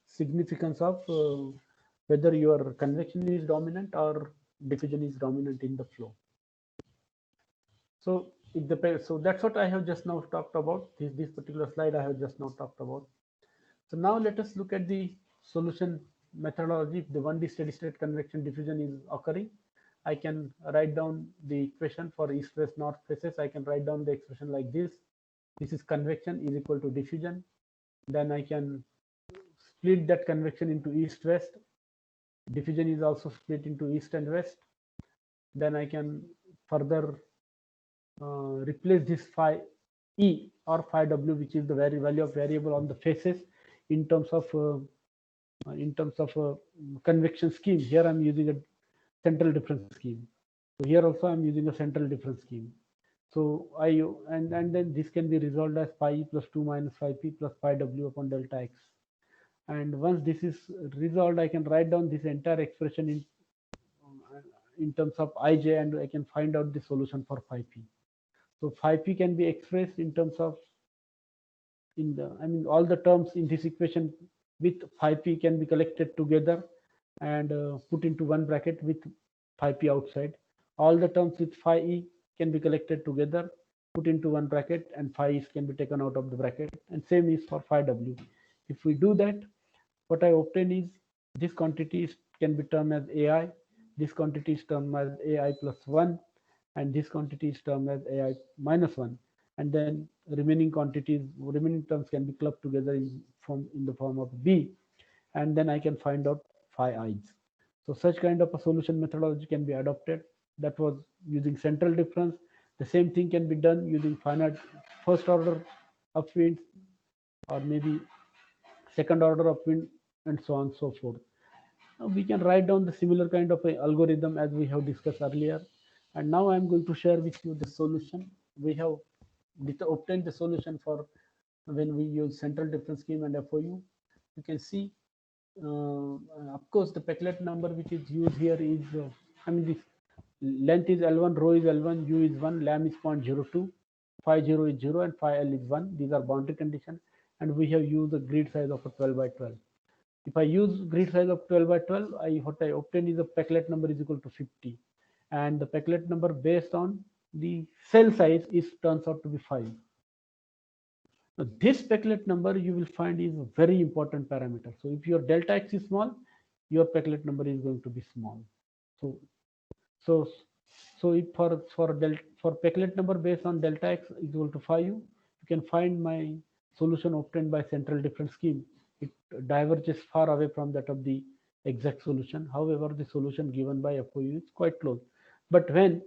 A: significance of whether your convection is dominant or diffusion is dominant in the flow. So so that's what I have just now talked about. This particular slide I have just now talked about. So now let us look at the solution methodology. If the 1D steady state convection diffusion is occurring, I can write down the equation for east west north phases. I can write down the expression like this. This is convection is equal to diffusion. Then I can split that convection into east west. Diffusion is also split into east and west. Then I can further replace this phi E or phi W, which is the value of variable on the faces, in terms of convection scheme. Here I'm using a central difference scheme. So here also I'm using a central difference scheme. So and then this can be resolved as pi E plus 2 minus phi P plus pi W upon delta X. And once this is resolved, I can write down this entire expression in terms of Ij, and I can find out the solution for phi P. So phi P can be expressed in terms of all the terms in this equation with phi P can be collected together and put into one bracket with phi P outside. All the terms with phi E can be collected together, put into one bracket, and phi E can be taken out of the bracket. And same is for phi W. If we do that, what I obtain is this quantity can be termed as AI, this quantity is termed as AI plus 1, and this quantity is termed as AI minus 1. And then remaining terms can be clubbed together in the form of B, and then I can find out phi i's. So such kind of a solution methodology can be adopted. That was using central difference. The same thing can be done using finite first order upwind, or maybe second order upwind, and so on and so forth. Now we can write down the similar kind of a algorithm as we have discussed earlier. And now I'm going to share with you the solution. We have obtained the solution for when we use central difference scheme and FOU. You can see, of course, the Peclet number which is used here is, this length is L1, rho is L1, U is 1, lam is 0.02, phi 0 is 0, and phi L is 1. These are boundary conditions, and we have used a grid size of a 12 by 12. If I use grid size of 12 by 12, what I obtain is a Peclet number is equal to 50. And the Peclet number based on the cell size turns out to be 5. Now, this Peclet number you will find is a very important parameter. So if your delta X is small, your Peclet number is going to be small. So if for Peclet number based on delta X is equal to 5, you can find my solution obtained by central difference scheme. It diverges far away from that of the exact solution. However, the solution given by FOU is quite close. But when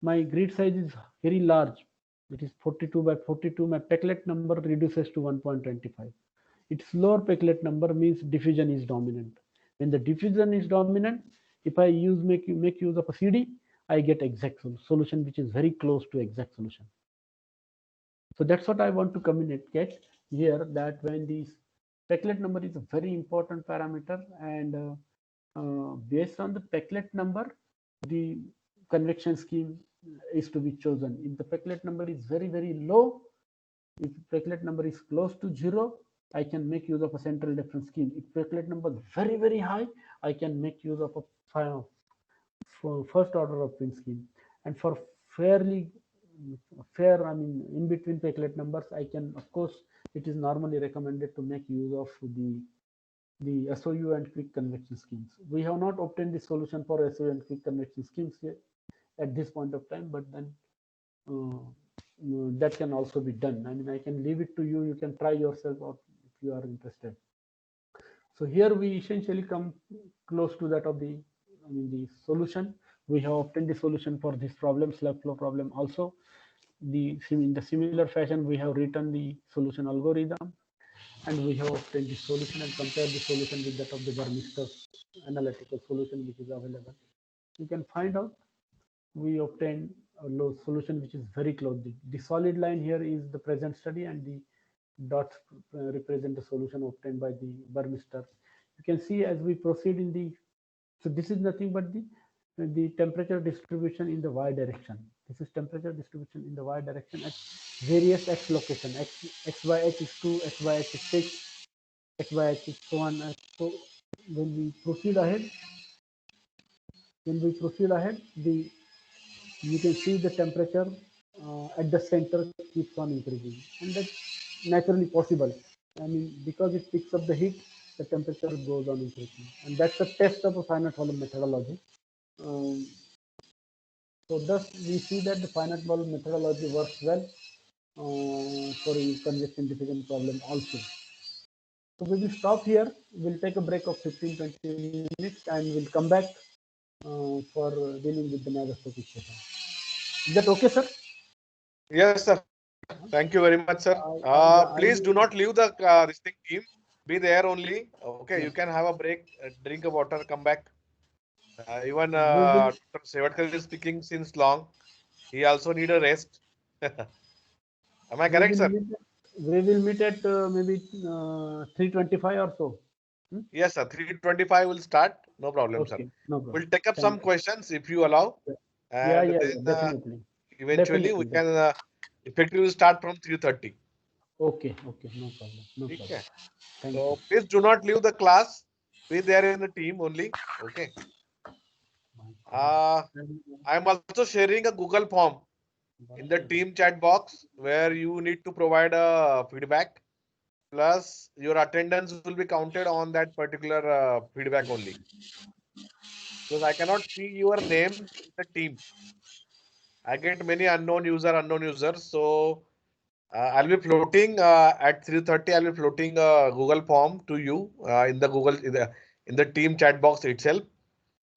A: my grid size is very large, it is 42 by 42, my Peclet number reduces to 1.25. Its lower Peclet number means diffusion is dominant. When the diffusion is dominant, if I make use of a CD, I get exact solution which is very close to exact solution. So that's what I want to communicate here, that when this Peclet number is a very important parameter, and based on the Peclet number, the convection scheme is to be chosen. If the Peclet number is very, very low, if Peclet number is close to 0, I can make use of a central difference scheme. If Peclet number is very, very high, I can make use of a first order upwind scheme. And for fairly fair, in between Peclet numbers, I can, of course, it is normally recommended to make use of the SOU and quick convection schemes. We have not obtained the solution for SOU and quick convection schemes at this point of time, but then that can also be done. I can leave it to you. You can try yourself out if you are interested. So here we essentially come close to that of the solution. We have obtained the solution for this problem, slab flow problem also. In the similar fashion, we have written the solution algorithm, and we have obtained the solution and compared the solution with that of the Burmister's analytical solution which is available. You can find out we obtain a low solution which is very close. The solid line here is the present study, and the dots represent the solution obtained by the Burmister. You can see as we proceed so this is nothing but the temperature distribution in the y direction. This is temperature distribution in the y direction at various x location. X by h is 2, x by h is 6, x by h is so on. So when we proceed ahead, the you can see the temperature at the center keeps on increasing, and that's naturally possible. I mean, because it picks up the heat, the temperature goes on increasing, and that's a test of a finite volume methodology. Um, so thus we see that the finite volume methodology works well for a convection diffusion problem also. So we will stop here. We'll take a break of 15-20 minutes and we'll come back for dealing with the Navier-Stokes equation. Is that okay, sir?
B: Yes, sir. Thank you very much, sir.
A: Yeah, I
B: Please do
A: will.
B: not leave the this thing team. Be there only. Okay,
A: Yeah.
B: you can have a break, drink a water, come back. Even
A: We will.
B: Dr. Sevatkar is speaking since long. He also need a rest. Am I
A: We
B: correct,
A: will
B: sir?
A: meet. We will meet at maybe 3:25 or so. Hmm?
B: Yes, sir. 3:25 will start. No problem, sir.
A: Okay, no problem.
B: We'll take up some
A: Thank you.
B: questions if you allow,
A: Yeah,
B: and
A: yeah,
B: then
A: yeah, definitely.
B: eventually we
A: Definitely.
B: can effectively start from 3:30.
A: Okay, okay, no problem. No problem.
B: Okay.
A: Thank you.
B: So please do not leave the class. Be there in the team only. Okay. Uh, I'm also sharing a Google form in the team chat box where you need to provide a feedback. Plus, your attendance will be counted on that particular feedback only. Because I cannot see your name in the team. I get many unknown users. So I'll be floating at 3:30. I'll be floating a Google form to you in the in the team chat box itself.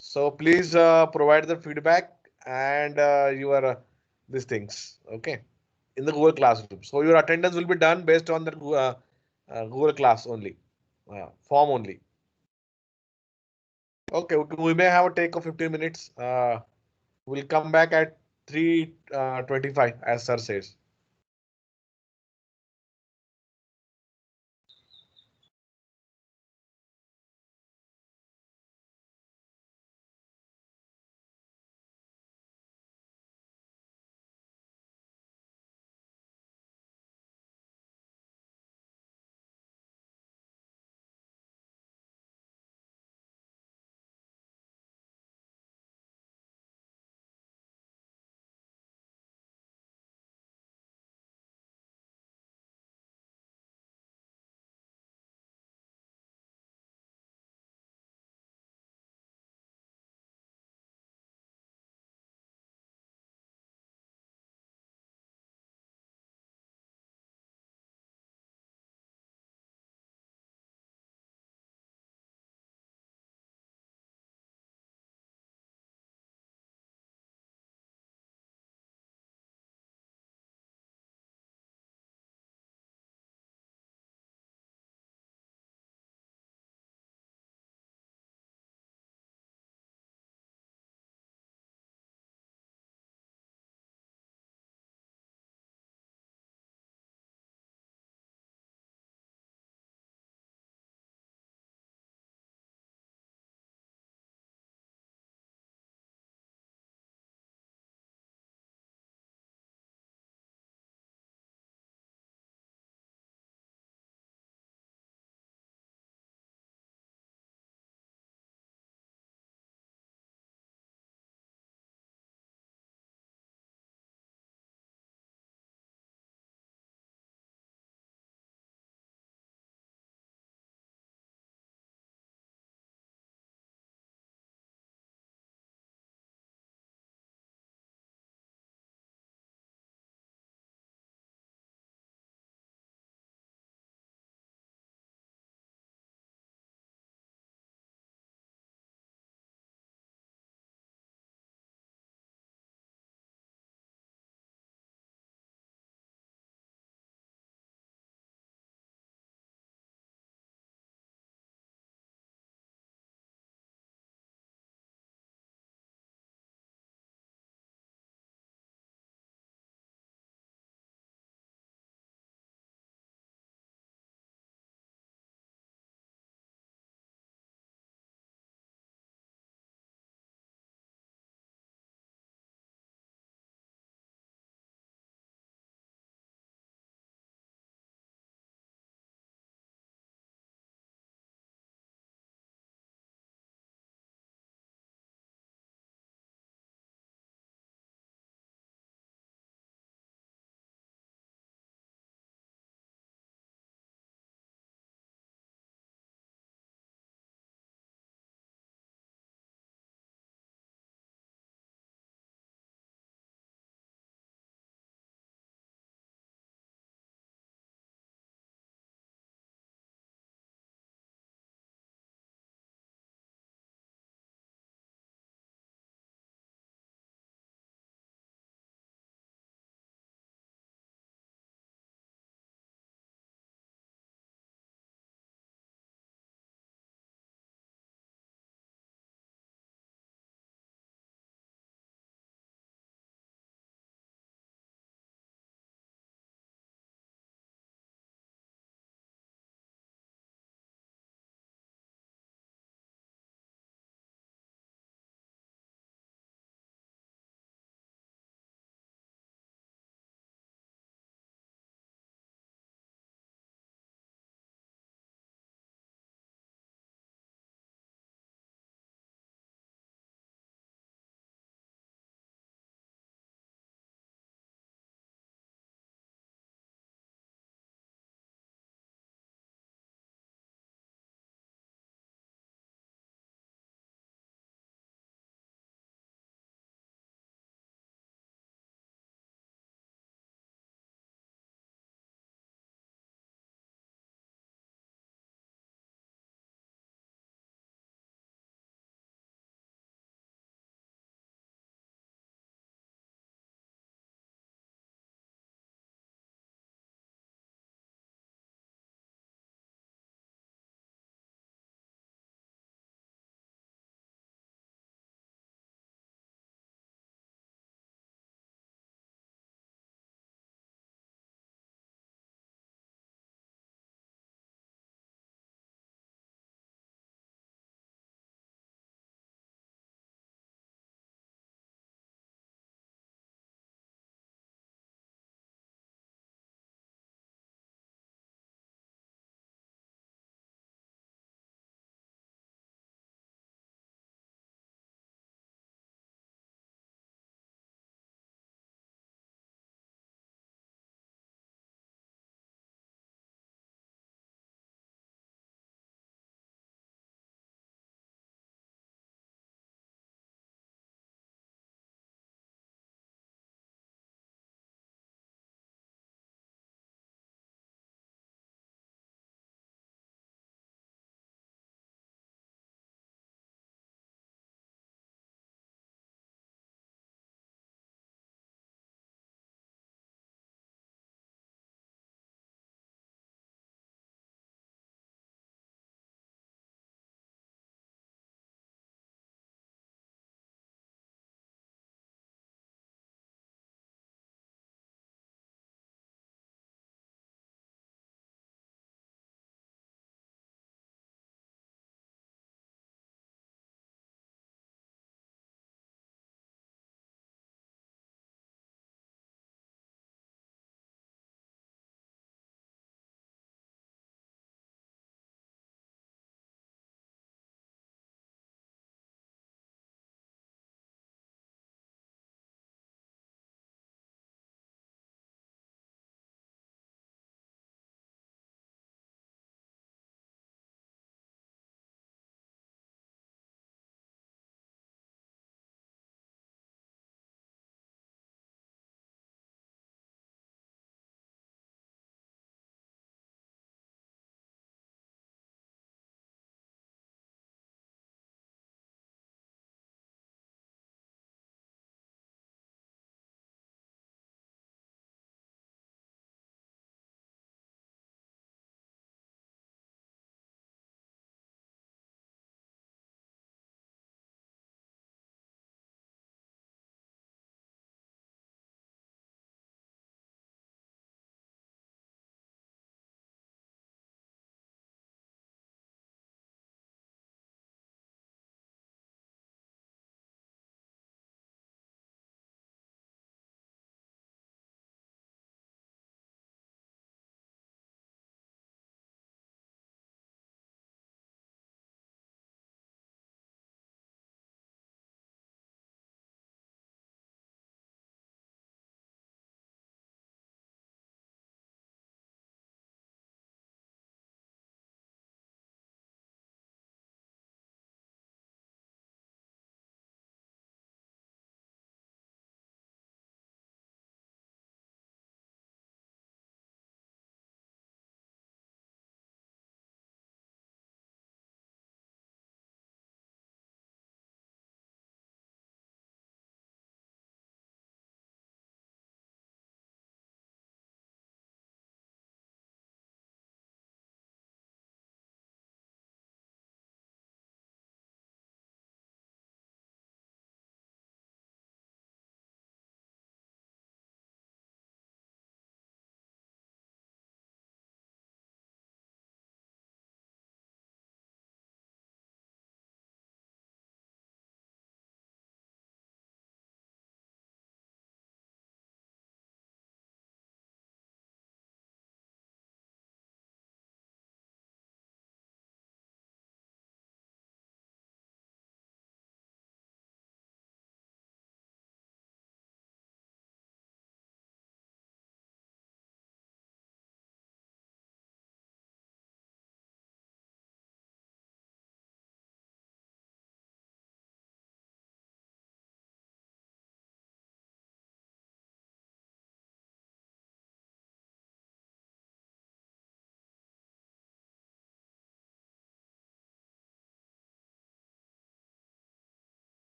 B: So please provide the feedback and your these things. Okay, in the Google Classroom. So your attendance will be done based on the Google Class only, form only. Okay, we may have a take of 15 minutes. We'll come back at 3:25 as sir says.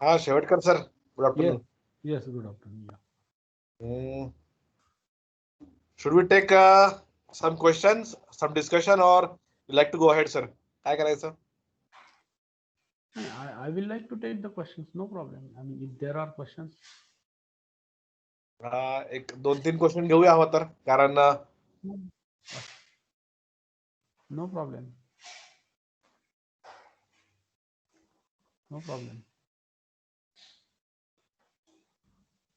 B: हा Shevatkar sir, good afternoon.
A: Yes, good afternoon. Yeah.
B: Should we take some questions, some discussion, or you like to go ahead, sir? काय करायचं?
A: I will like to take the questions, no problem. I mean, if there are questions.
B: एक 2-3 question घेऊया हवं तर, कारण
A: No problem. No problem.